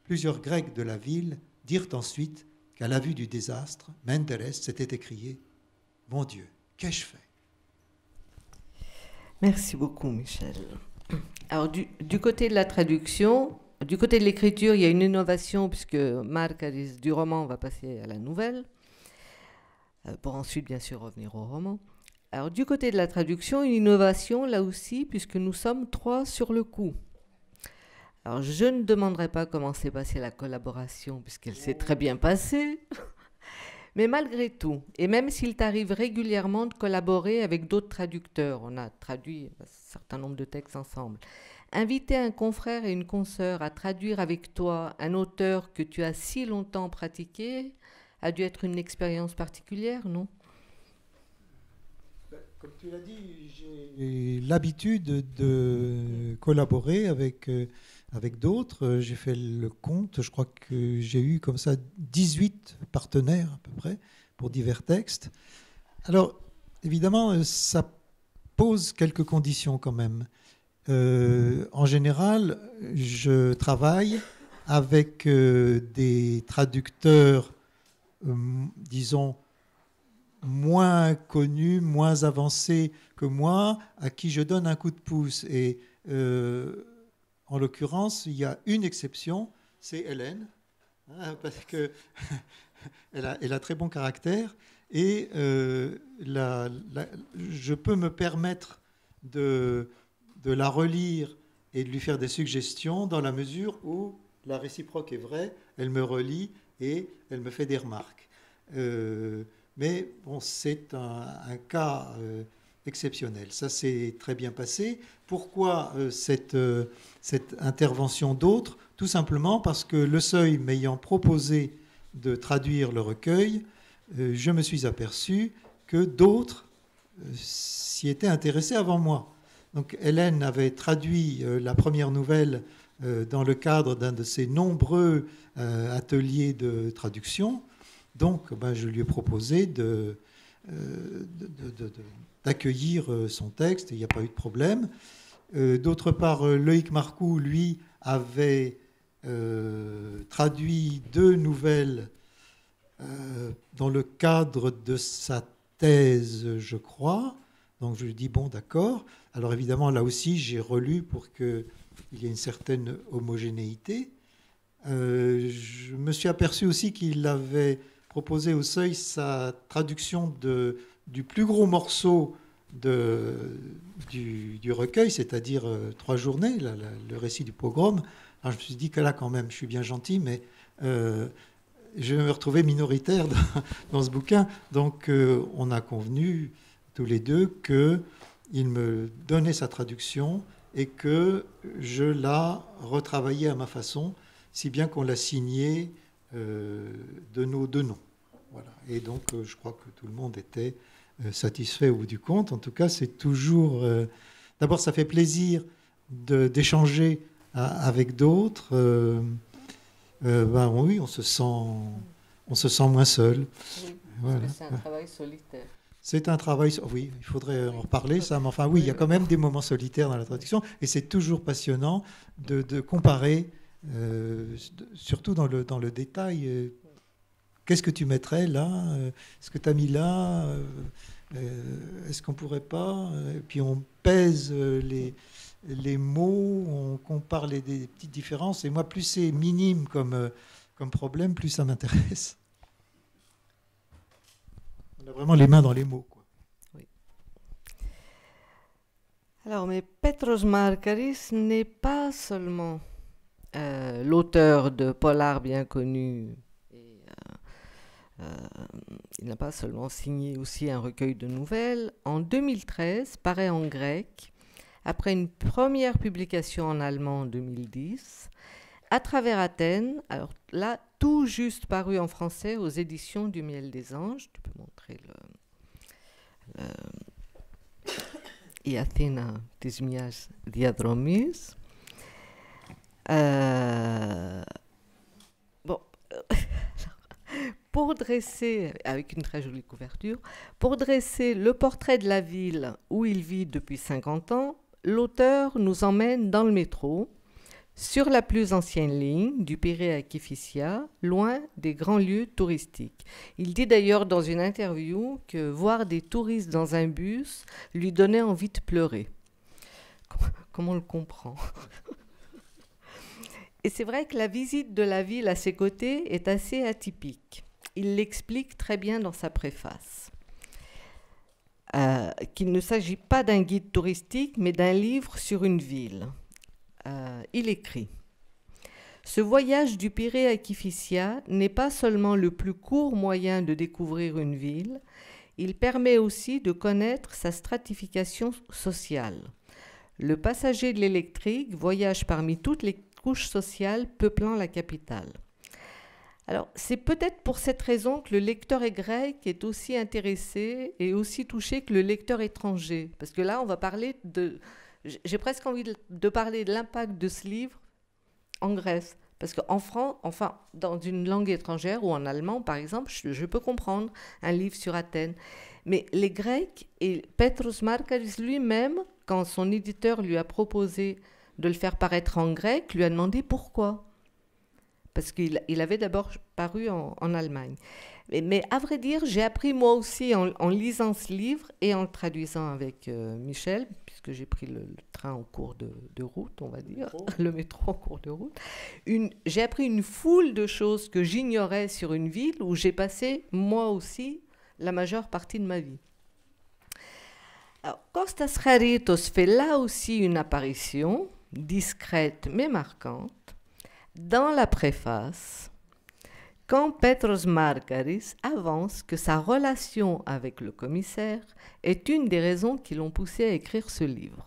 Plusieurs Grecs de la ville dirent ensuite qu'à la vue du désastre, Menderes s'était écrié « Mon Dieu, qu'ai-je fait ?» Merci beaucoup, Michel. Alors, du côté de la traduction, du côté de l'écriture, il y a une innovation puisque Markaris, du roman, va passer à la nouvelle, pour ensuite, bien sûr, revenir au roman. Alors, du côté de la traduction, une innovation, là aussi, puisque nous sommes 3 sur le coup. Alors, je ne demanderai pas comment s'est passée la collaboration, puisqu'elle s'est très bien passée. Mais malgré tout, et même s'il t'arrive régulièrement de collaborer avec d'autres traducteurs, on a traduit un certain nombre de textes ensemble, inviter un confrère et une consoeur à traduire avec toi un auteur que tu as si longtemps pratiqué a dû être une expérience particulière, non ? Comme tu l'as dit, j'ai l'habitude de collaborer avec d'autres. J'ai fait le compte, je crois que j'ai eu comme ça 18 partenaires à peu près pour divers textes. Alors, évidemment, ça pose quelques conditions quand même. En général, je travaille avec des traducteurs, disons, moins connus, moins avancés que moi, à qui je donne un coup de pouce. Et en l'occurrence, il y a une exception, c'est Hélène, parce que elle a très bon caractère et je peux me permettre de la relire et de lui faire des suggestions dans la mesure où la réciproque est vraie, elle me relit et elle me fait des remarques. Mais bon, c'est un cas exceptionnel. Ça s'est très bien passé. Pourquoi cette intervention d'autres ? Tout simplement parce que Le Seuil m'ayant proposé de traduire le recueil, je me suis aperçu que d'autres s'y étaient intéressés avant moi. Donc Hélène avait traduit la première nouvelle dans le cadre d'un de ses nombreux ateliers de traduction. Donc je lui ai proposé d'accueillir son texte, et il n'y a pas eu de problème. D'autre part, Loïc Marcoux, lui, avait traduit 2 nouvelles dans le cadre de sa thèse, je crois. Donc je lui ai dit, bon, d'accord. Alors évidemment, là aussi, j'ai relu pour qu'il y ait une certaine homogénéité. Je me suis aperçu aussi qu'il avait proposé au Seuil sa traduction du plus gros morceau du recueil, c'est-à-dire 3 journées, le récit du pogrom. Alors je me suis dit que là, quand même, je suis bien gentil, mais je vais me retrouver minoritaire dans ce bouquin. Donc on a convenu tous les deux qu'il me donnait sa traduction et que je la retravaillais à ma façon, si bien qu'on l'a signée de nos 2 noms. Voilà. Et donc, je crois que tout le monde était satisfait au bout du compte. En tout cas, c'est toujours... D'abord, ça fait plaisir d'échanger avec d'autres. Oui, on se sent moins seul. Oui, voilà. C'est un travail solitaire. C'est un travail... Oui, il faudrait en reparler, ça. Mais enfin, oui, il y a quand même des moments solitaires dans la traduction. Et c'est toujours passionnant de comparer, surtout dans le détail... Qu'est-ce que tu mettrais là ? Est-ce que tu as mis là ? Est-ce qu'on ne pourrait pas ? Et puis on pèse les mots, on compare des petites différences. Et moi, plus c'est minime comme problème, plus ça m'intéresse. On a vraiment les mains dans les mots, quoi. Oui. Alors, mais Petros Markaris n'est pas seulement l'auteur de polars bien connus. Il n'a pas seulement signé aussi un recueil de nouvelles. En 2013, paraît en grec, après une première publication en allemand en 2010, À travers Athènes, alors là, tout juste paru en français aux éditions du Miel des Anges. Tu peux montrer I Athena της μιας διαδρομής. Bon, pour dresser, avec une très jolie couverture, pour dresser le portrait de la ville où il vit depuis 50 ans, l'auteur nous emmène dans le métro, sur la plus ancienne ligne, du Pirée à Kifissia, loin des grands lieux touristiques. Il dit d'ailleurs dans une interview que voir des touristes dans un bus lui donnait envie de pleurer. Comment on le comprend? Et c'est vrai que la visite de la ville à ses côtés est assez atypique. Il l'explique très bien dans sa préface. Qu'il ne s'agit pas d'un guide touristique, mais d'un livre sur une ville. Il écrit « Ce voyage du Pirée à Kifissia n'est pas seulement le plus court moyen de découvrir une ville, il permet aussi de connaître sa stratification sociale. Le passager de l'électrique voyage parmi toutes les couches sociales peuplant la capitale. » Alors, c'est peut-être pour cette raison que le lecteur grec est aussi intéressé et aussi touché que le lecteur étranger. Parce que là, on va parler de... J'ai presque envie de parler de l'impact de ce livre en Grèce. Parce qu'en France, enfin, dans une langue étrangère ou en allemand, par exemple, je peux comprendre un livre sur Athènes. Mais les Grecs, et Petros Markaris lui-même, quand son éditeur lui a proposé de le faire paraître en grec, lui a demandé pourquoi. Parce qu'il avait d'abord paru en Allemagne. Mais à vrai dire, j'ai appris moi aussi en lisant ce livre et en le traduisant avec Michel, puisque j'ai pris le train en cours de route, on va dire, le métro en cours de route. J'ai appris une foule de choses que j'ignorais sur une ville où j'ai passé moi aussi la majeure partie de ma vie. Alors, Kostas Charitos fait là aussi une apparition, discrète mais marquante, dans la préface, quand Petros Markaris avance que sa relation avec le commissaire est une des raisons qui l'ont poussé à écrire ce livre.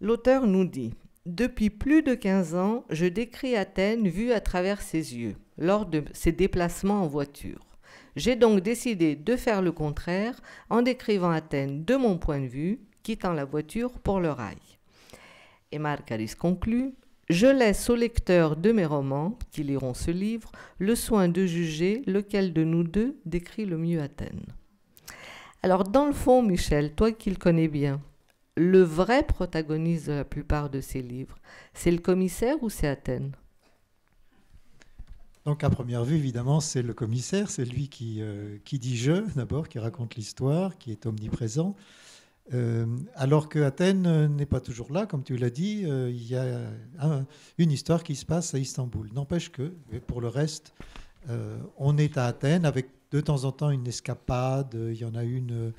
L'auteur nous dit « Depuis plus de 15 ans, je décris Athènes vue à travers ses yeux, lors de ses déplacements en voiture. J'ai donc décidé de faire le contraire en décrivant Athènes de mon point de vue, quittant la voiture pour le rail. » Et Markaris conclut « Je laisse aux lecteurs de mes romans, qui liront ce livre, le soin de juger lequel de nous deux décrit le mieux Athènes. » Alors, dans le fond, Michel, toi qui le connais bien, le vrai protagoniste de la plupart de ces livres, c'est le commissaire ou c'est Athènes? Donc, à première vue, évidemment, c'est le commissaire, c'est lui qui dit « je », d'abord, qui raconte l'histoire, qui est omniprésent. Alors que Athènes n'est pas toujours là, comme tu l'as dit, il y a une histoire qui se passe à Istanbul. N'empêche que, pour le reste, on est à Athènes avec de temps en temps une escapade. Il y en a une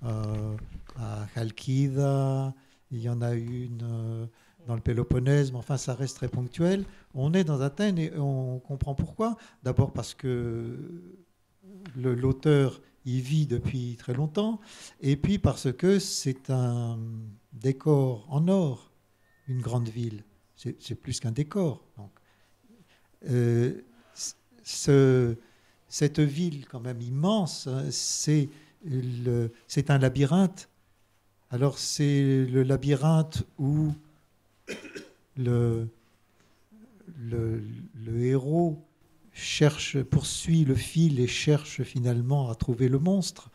à Chalkida, il y en a une dans le Péloponnèse, mais enfin ça reste très ponctuel. On est dans Athènes et on comprend pourquoi. D'abord parce que l'auteur y vit depuis très longtemps, et puis parce que c'est un décor en or, une grande ville. C'est plus qu'un décor. Donc, cette ville quand même immense, c'est un labyrinthe. Alors c'est le labyrinthe où le héros poursuit le fil et cherche finalement à trouver le monstre.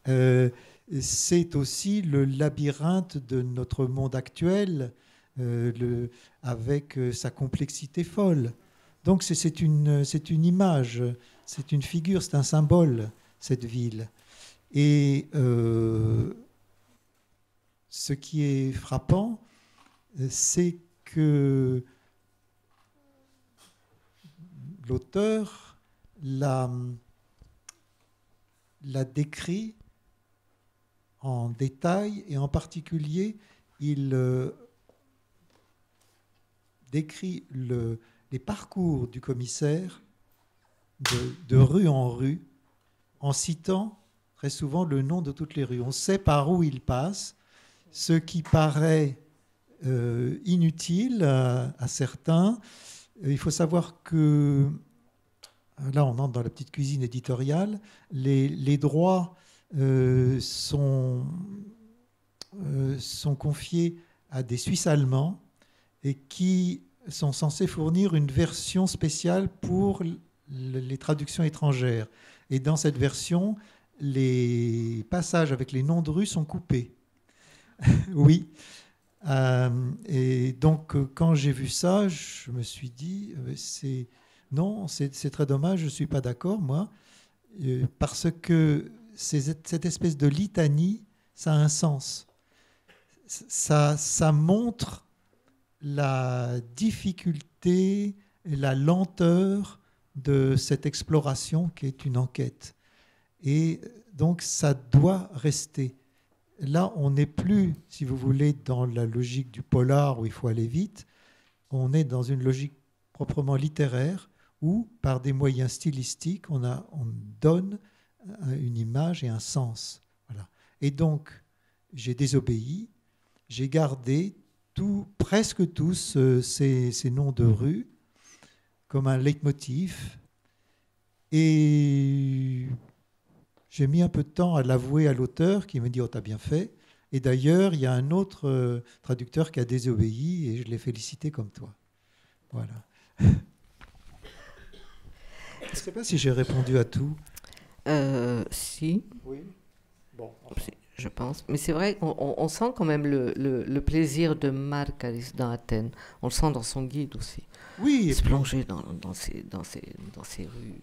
C'est aussi le labyrinthe de notre monde actuel, avec sa complexité folle. Donc c'est une image, c'est une figure, c'est un symbole, cette ville. Et ce qui est frappant, c'est que l'auteur l'a décrit en détail, et en particulier, il décrit les parcours du commissaire de rue en rue, en citant très souvent le nom de toutes les rues. On sait par où il passe, ce qui paraît inutile à certains. Il faut savoir que, là on entre dans la petite cuisine éditoriale, les droits sont confiés à des Suisses allemands et qui sont censés fournir une version spéciale pour les traductions étrangères. Et dans cette version, les passages avec les noms de rues sont coupés. Oui. Et donc, quand j'ai vu ça, je me suis dit, c'est très dommage, je ne suis pas d'accord, moi, parce que cette espèce de litanie, ça a un sens. Ça montre la difficulté et la lenteur de cette exploration qui est une enquête. Et donc, ça doit rester. Là, on n'est plus, si vous voulez, dans la logique du polar où il faut aller vite. On est dans une logique proprement littéraire où, par des moyens stylistiques, on donne une image et un sens. Voilà. Et donc, j'ai désobéi, j'ai gardé presque tous ces noms de rues comme un leitmotiv. Et j'ai mis un peu de temps à l'avouer à l'auteur qui me dit « Oh, t'as bien fait ». Et d'ailleurs, il y a un autre traducteur qui a désobéi et je l'ai félicité comme toi. Voilà. Je ne sais pas si j'ai répondu à tout. Si. Oui. Bon. Je pense. Mais c'est vrai, on sent quand même le plaisir de Markaris dans Athènes. On le sent dans son guide aussi. Oui. Se plonger dans ces rues.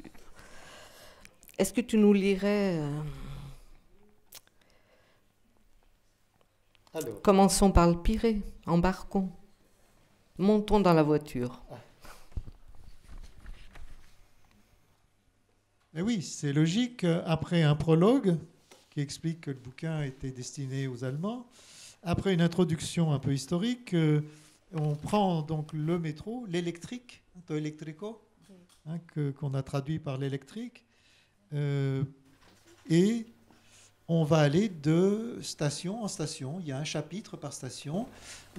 Est-ce que tu nous lirais Alors. Commençons par le Pirée. Embarquons. Montons dans la voiture. Et oui, c'est logique. Après un prologue qui explique que le bouquin était destiné aux Allemands, après une introduction un peu historique, on prend donc le métro, l'électrique, to electrico, qu'on a traduit par l'électrique, et on va aller de station en station. Il y a un chapitre par station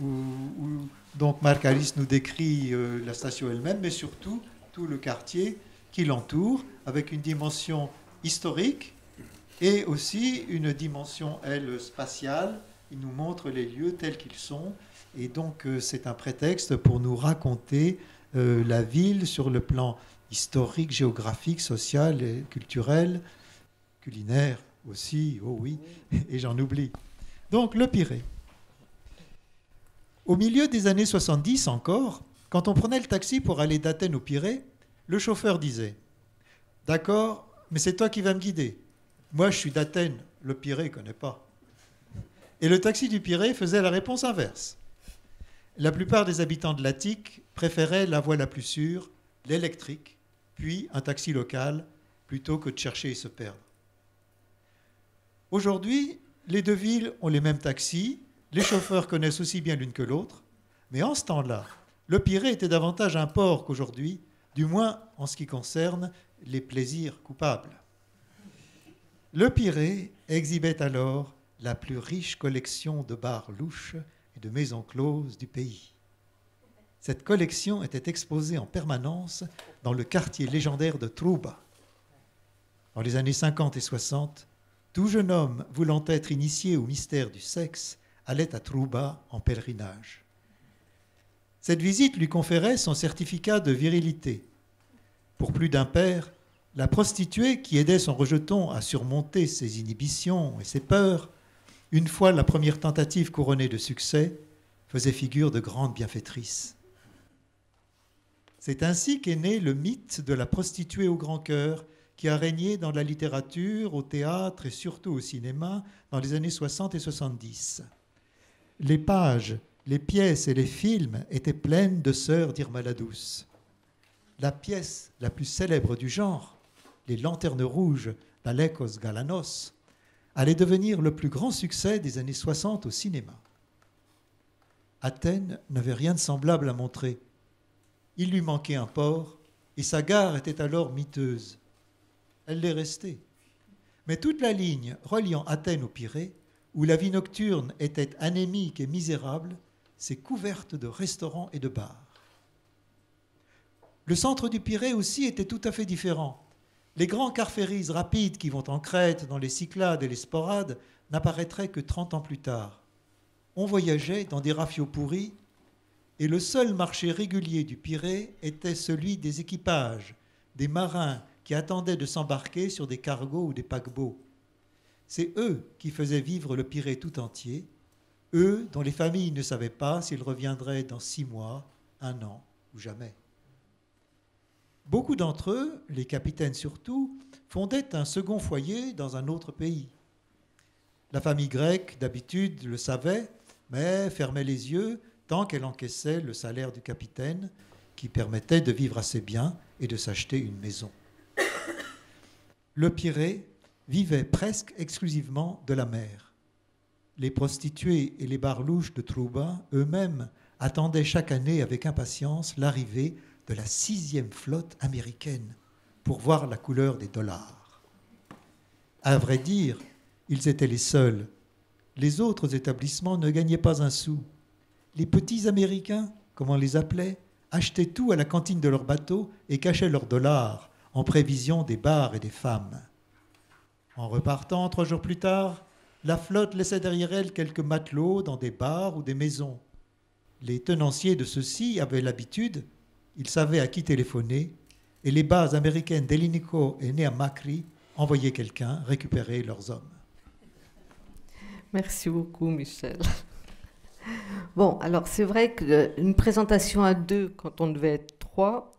où donc Markaris nous décrit la station elle-même, mais surtout tout le quartier qui l'entoure, avec une dimension historique et aussi une dimension, elle, spatiale. Il nous montre les lieux tels qu'ils sont. Et donc, c'est un prétexte pour nous raconter la ville sur le plan historique, géographique, social, et culturel, culinaire aussi, oh oui, et j'en oublie. Donc, le Pirée. Au milieu des années 70 encore, quand on prenait le taxi pour aller d'Athènes au Pirée, le chauffeur disait « D'accord, mais c'est toi qui vas me guider. Moi, je suis d'Athènes, le Pirée, je ne connais pas. » Et le taxi du Pirée faisait la réponse inverse. La plupart des habitants de l'Attique préféraient la voie la plus sûre, l'électrique, puis un taxi local, plutôt que de chercher et se perdre. Aujourd'hui, les deux villes ont les mêmes taxis, les chauffeurs connaissent aussi bien l'une que l'autre, mais en ce temps-là, le Pirée était davantage un port qu'aujourd'hui, du moins en ce qui concerne les plaisirs coupables. Le Pirée exhibait alors la plus riche collection de bars louches et de maisons closes du pays. Cette collection était exposée en permanence dans le quartier légendaire de Trouba. Dans les années 50 et 60, tout jeune homme voulant être initié au mystère du sexe allait à Trouba en pèlerinage. Cette visite lui conférait son certificat de virilité. Pour plus d'un père, la prostituée qui aidait son rejeton à surmonter ses inhibitions et ses peurs, une fois la première tentative couronnée de succès, faisait figure de grande bienfaitrice. C'est ainsi qu'est né le mythe de la prostituée au grand cœur qui a régné dans la littérature, au théâtre et surtout au cinéma dans les années 60 et 70. Les pages, les pièces et les films étaient pleines de sœurs d'Irma la Douce. La pièce la plus célèbre du genre, Les Lanternes Rouges d'Alekos Galanos, allait devenir le plus grand succès des années 60 au cinéma. Athènes n'avait rien de semblable à montrer. Il lui manquait un port et sa gare était alors miteuse. Elle l'est restée. Mais toute la ligne reliant Athènes au Pirée, où la vie nocturne était anémique et misérable, s'est couverte de restaurants et de bars. Le centre du Pirée aussi était tout à fait différent. Les grands car-ferries rapides qui vont en Crète, dans les Cyclades et les Sporades, n'apparaîtraient que 30 ans plus tard. On voyageait dans des rafiaux pourris et le seul marché régulier du Pirée était celui des équipages des marins qui attendaient de s'embarquer sur des cargos ou des paquebots. C'est eux qui faisaient vivre le Pirée tout entier, eux dont les familles ne savaient pas s'ils reviendraient dans 6 mois, 1 an ou jamais. Beaucoup d'entre eux, les capitaines surtout, fondaient un second foyer dans un autre pays. La famille grecque, d'habitude, le savait, mais fermait les yeux tant qu'elle encaissait le salaire du capitaine qui permettait de vivre assez bien et de s'acheter une maison. Le Pirée vivait presque exclusivement de la mer. Les prostituées et les barlouches de Trouba, eux-mêmes, attendaient chaque année avec impatience l'arrivée de la 6e flotte américaine pour voir la couleur des dollars. À vrai dire, ils étaient les seuls. Les autres établissements ne gagnaient pas un sou. Les petits Américains, comme on les appelait, achetaient tout à la cantine de leur bateau et cachaient leurs dollars en prévision des bars et des femmes. En repartant 3 jours plus tard, la flotte laissait derrière elle quelques matelots dans des bars ou des maisons. Les tenanciers de ceux-ci avaient l'habitude, ils savaient à qui téléphoner, et les bases américaines d'Elinico et Neamakri envoyaient quelqu'un récupérer leurs hommes. Merci beaucoup, Michel. Bon, alors c'est vrai qu'une présentation à 2, quand on devait être 3,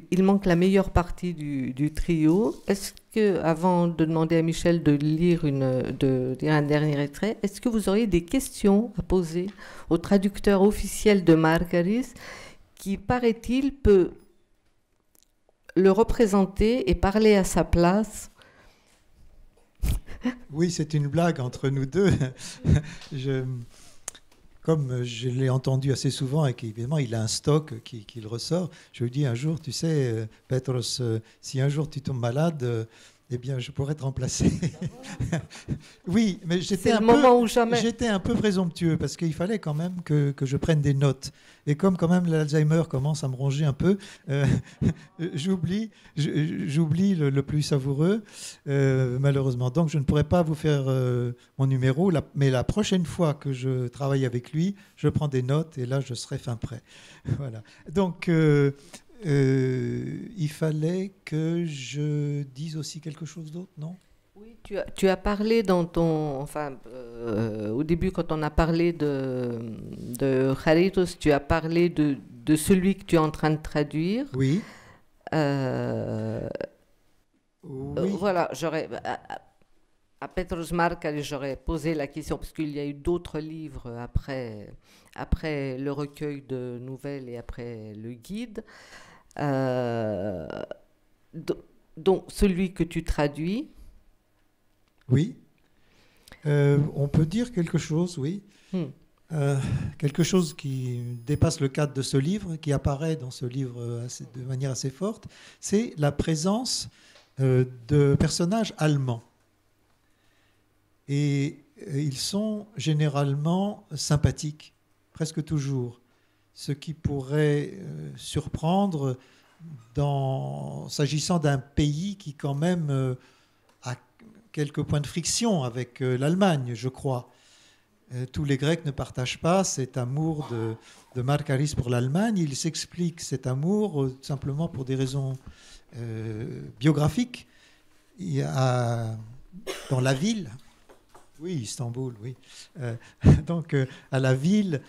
il manque la meilleure partie du trio. Est-ce que, avant de demander à Michel de lire un dernier extrait, est-ce que vous auriez des questions à poser au traducteur officiel de Margaris, qui, paraît-il, peut le représenter et parler à sa place? Oui, c'est une blague entre nous deux. Comme je l'ai entendu assez souvent et qu'évidemment il a un stock qu'il ressort, je lui dis un jour, tu sais, Petros, si un jour tu tombes malade, eh bien je pourrais te remplacer. Oui, mais j'étais un peu présomptueux parce qu'il fallait quand même que je prenne des notes. Et comme quand même l'Alzheimer commence à me ronger un peu, j'oublie le plus savoureux, malheureusement. Donc je ne pourrais pas vous faire mon numéro, mais la prochaine fois que je travaille avec lui, je prends des notes et là je serai fin prêt. Voilà. Donc il fallait que je dise aussi quelque chose d'autre, non ? Oui, tu as parlé dans au début, quand on a parlé de Jaritos, tu as parlé de celui que tu es en train de traduire. Oui. Oui. Voilà, à Petros Markaris, j'aurais posé la question, parce qu'il y a eu d'autres livres après le recueil de nouvelles et après le guide. Donc, celui que tu traduis. Oui. On peut dire quelque chose, oui. Quelque chose qui dépasse le cadre de ce livre, qui apparaît dans ce livre de manière assez forte, c'est la présence de personnages allemands. Et ils sont généralement sympathiques, presque toujours. Ce qui pourrait surprendre s'agissant d'un pays qui quand même a quelques points de friction avec l'Allemagne, je crois. Tous les Grecs ne partagent pas cet amour de Markaris pour l'Allemagne. Il s'explique cet amour simplement pour des raisons biographiques. Dans la ville, oui, Istanbul, oui. Donc, à la ville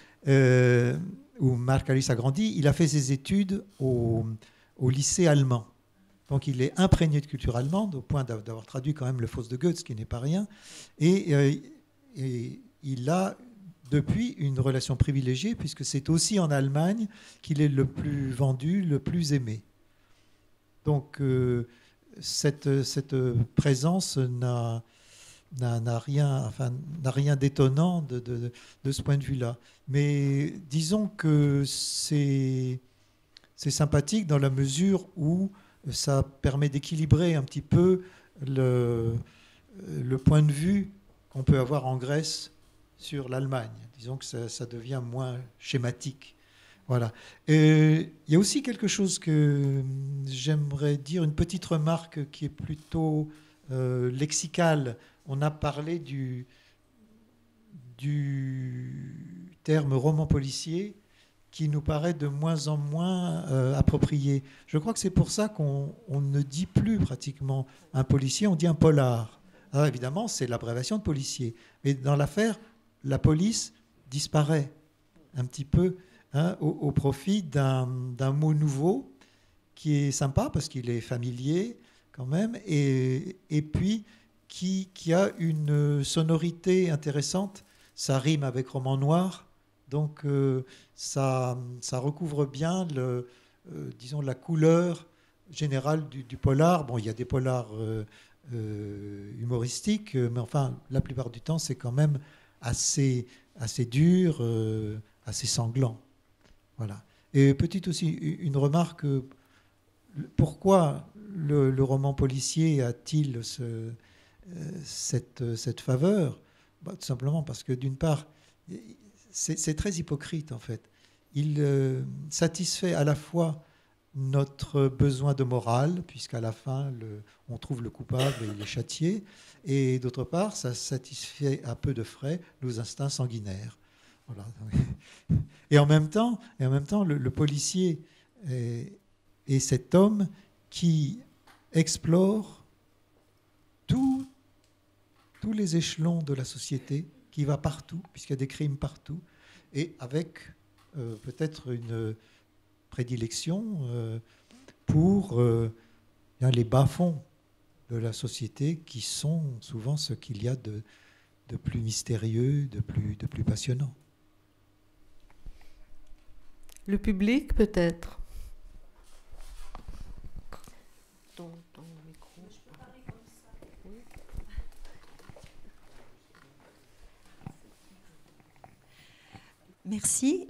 où Markaris a grandi, il a fait ses études au lycée allemand. Donc, il est imprégné de culture allemande, au point d'avoir traduit quand même le Faust de Goethe, ce qui n'est pas rien. Et il a, depuis, une relation privilégiée, puisque c'est aussi en Allemagne qu'il est le plus vendu, le plus aimé. Donc, cette présence n'a rien d'étonnant de ce point de vue-là. Mais disons que c'est sympathique dans la mesure où ça permet d'équilibrer un petit peu le point de vue qu'on peut avoir en Grèce sur l'Allemagne. Disons que ça devient moins schématique. Voilà. Il y a aussi quelque chose que j'aimerais dire, une petite remarque qui est plutôt lexicale. On a parlé du terme roman policier qui nous paraît de moins en moins approprié. Je crois que c'est pour ça qu'on ne dit plus pratiquement un policier, on dit un polar. Alors évidemment, c'est l'abréviation de policier. Mais dans l'affaire, la police disparaît un petit peu au profit d'un mot nouveau qui est sympa parce qu'il est familier quand même et puis qui a une sonorité intéressante. Ça rime avec roman noir, donc ça recouvre bien disons, la couleur générale du polar. Bon, il y a des polars humoristiques, mais enfin, la plupart du temps, c'est quand même assez dur, assez sanglant. Voilà. Et petite aussi, une remarque, pourquoi le roman policier a-t-il cette faveur? Tout simplement parce que d'une part, c'est très hypocrite en fait. Il satisfait à la fois notre besoin de morale, puisqu'à la fin, on trouve le coupable et il est châtié, et d'autre part, ça satisfait à peu de frais nos instincts sanguinaires. Voilà. Et en même temps, le policier est cet homme qui explore tous les échelons de la société, qui va partout, puisqu'il y a des crimes partout, et avec peut-être une prédilection pour les bas-fonds de la société, qui sont souvent ce qu'il y a de plus mystérieux, de plus passionnant. Le public, peut-être. Ton micro. Merci.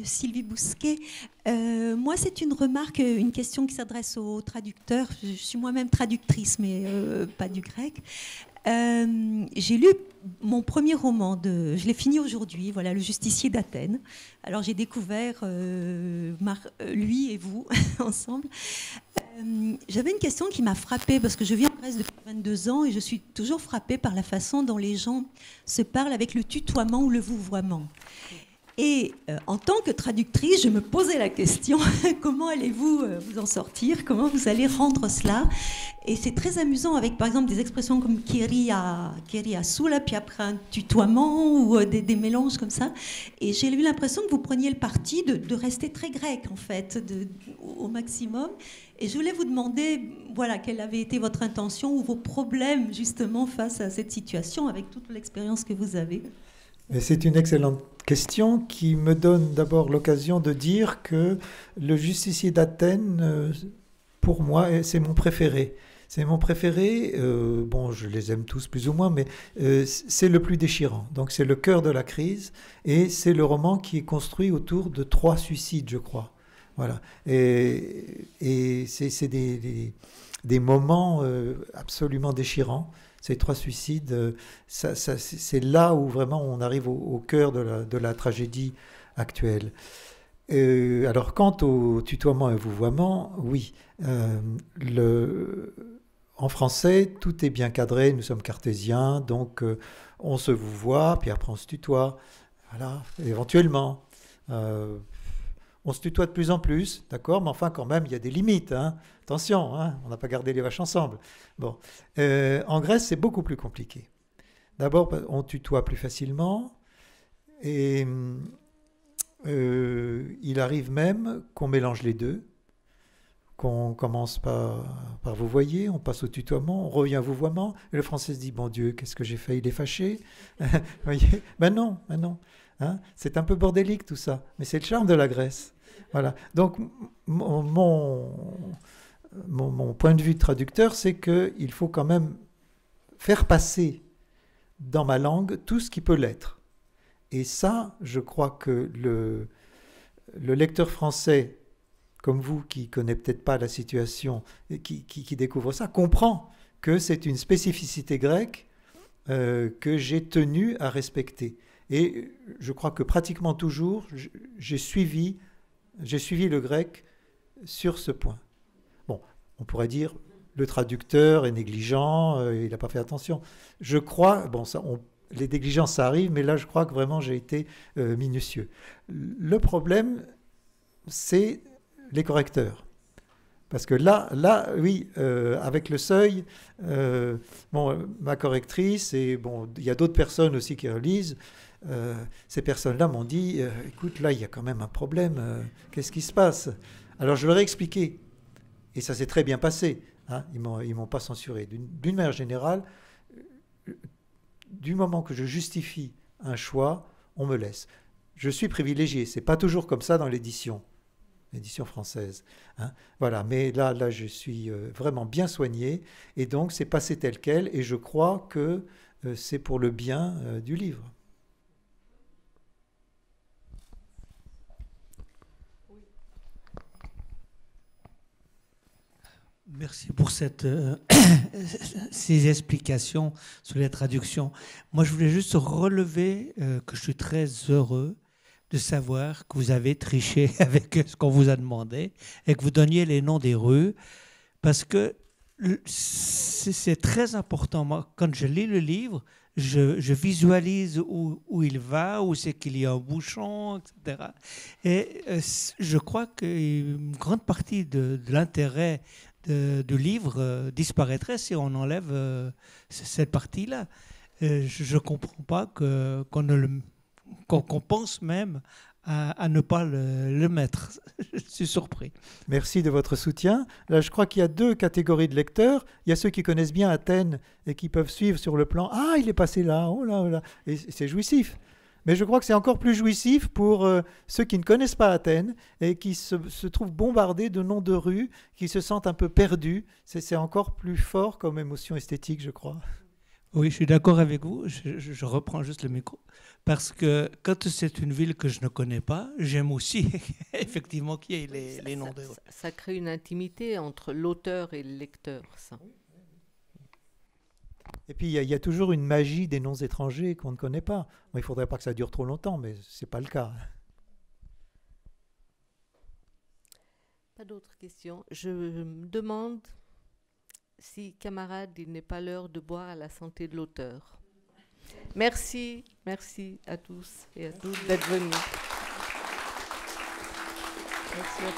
Sylvie Bousquet. Moi, c'est une remarque, une question qui s'adresse aux traducteurs. Je suis moi-même traductrice, mais pas du grec. J'ai lu mon premier roman, je l'ai fini aujourd'hui, voilà, Le Justicier d'Athènes. Alors j'ai découvert lui et vous ensemble. J'avais une question qui m'a frappée parce que je vis en Grèce depuis 22 ans et je suis toujours frappée par la façon dont les gens se parlent avec le tutoiement ou le vouvoiement. Et en tant que traductrice, je me posais la question, comment allez-vous vous en sortir? Comment vous allez rendre cela? Et c'est très amusant avec, par exemple, des expressions comme Kyria Soula, puis après un tutoiement ou des mélanges comme ça. Et j'ai eu l'impression que vous preniez le parti de rester très grec, en fait, au maximum. Et je voulais vous demander, voilà, quelle avait été votre intention ou vos problèmes, justement, face à cette situation, avec toute l'expérience que vous avez. C'est une excellente question qui me donne d'abord l'occasion de dire que Le Justicier d'Athènes, pour moi, c'est mon préféré. C'est mon préféré, bon, je les aime tous plus ou moins, mais c'est le plus déchirant. Donc c'est le cœur de la crise et c'est le roman qui est construit autour de 3 suicides, je crois. Voilà. Et c'est des moments absolument déchirants. Ces 3 suicides, c'est là où vraiment on arrive au cœur de la tragédie actuelle. Alors, quant au tutoiement et vouvoiement, oui. En français, tout est bien cadré, nous sommes cartésiens, donc on se vouvoie, puis après on se tutoie. Voilà, éventuellement. On se tutoie de plus en plus, d'accord, mais enfin quand même, il y a des limites. Hein. Attention, hein, on n'a pas gardé les vaches ensemble. Bon. En Grèce, c'est beaucoup plus compliqué. D'abord, on tutoie plus facilement, et il arrive même qu'on mélange les deux, qu'on commence par vous voyez, on passe au tutoiement, on revient au vouvoiement, et le français se dit, bon Dieu, qu'est-ce que j'ai fait, il est fâché. Vous voyez, ben non. Hein, c'est un peu bordélique tout ça, mais c'est le charme de la Grèce. Voilà. Donc mon point de vue de traducteur, c'est qu'il faut quand même faire passer dans ma langue tout ce qui peut l'être. Et ça, je crois que le lecteur français, comme vous, qui ne connaît peut-être pas la situation, et qui découvre ça, comprend que c'est une spécificité grecque que j'ai tenu à respecter. Et je crois que pratiquement toujours, j'ai suivi le grec sur ce point. Bon, on pourrait dire, le traducteur est négligent, il n'a pas fait attention. Je crois, bon, ça, les négligences, ça arrive, mais là, je crois que vraiment, j'ai été minutieux. Le problème, c'est les correcteurs. Parce que là, oui, avec le seuil, ma correctrice, et bon, il y a d'autres personnes aussi qui relisent, ces personnes-là m'ont dit, écoute, là, il y a quand même un problème, qu'est-ce qui se passe? Alors, je leur ai expliqué, et ça s'est très bien passé, hein, ils m'ont pas censuré. D'une manière générale, du moment que je justifie un choix, on me laisse. Je suis privilégié, c'est pas toujours comme ça dans l'édition française. Hein. Voilà, mais là, je suis vraiment bien soigné, et donc c'est passé tel quel, et je crois que c'est pour le bien du livre. Merci pour ces explications sur les traductions. Moi, je voulais juste relever que je suis très heureux de savoir que vous avez triché avec ce qu'on vous a demandé et que vous donniez les noms des rues, parce que c'est très important. Moi, quand je lis le livre, je visualise où il va, où c'est qu'il y a un bouchon, etc. Et je crois qu'une grande partie de l'intérêt du livre disparaîtrait si on enlève cette partie-là. Je ne comprends pas qu'on pense même à ne pas le mettre. Je suis surpris. Merci de votre soutien. Là, je crois qu'il y a deux catégories de lecteurs. Il y a ceux qui connaissent bien Athènes et qui peuvent suivre sur le plan « Ah, il est passé là, oh là, oh là !» Et c'est jouissif. Mais je crois que c'est encore plus jouissif pour ceux qui ne connaissent pas Athènes et qui se trouvent bombardés de noms de rues, qui se sentent un peu perdus. C'est encore plus fort comme émotion esthétique, je crois. Oui, je suis d'accord avec vous. Je reprends juste le micro. Parce que quand c'est une ville que je ne connais pas, j'aime aussi effectivement qu'il y ait les noms de rues. Ça crée une intimité entre l'auteur et le lecteur, ça. Et puis, il y a toujours une magie des noms étrangers qu'on ne connaît pas. Bon, il ne faudrait pas que ça dure trop longtemps, mais ce n'est pas le cas. Pas d'autres questions. Je me demande si, camarades, il n'est pas l'heure de boire à la santé de l'auteur. Merci à tous et à toutes d'être venus. Merci à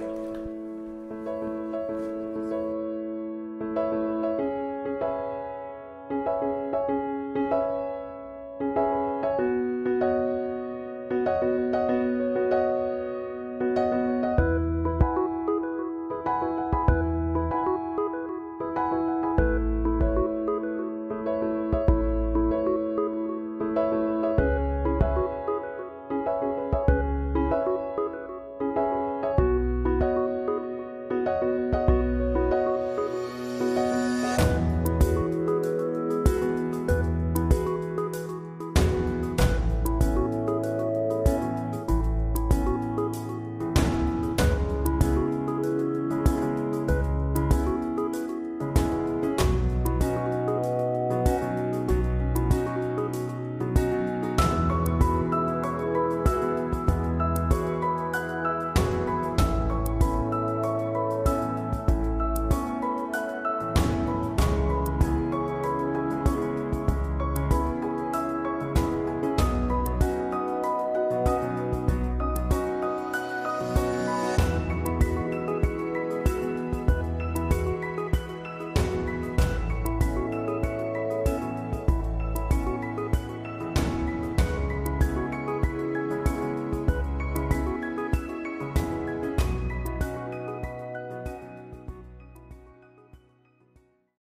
toi.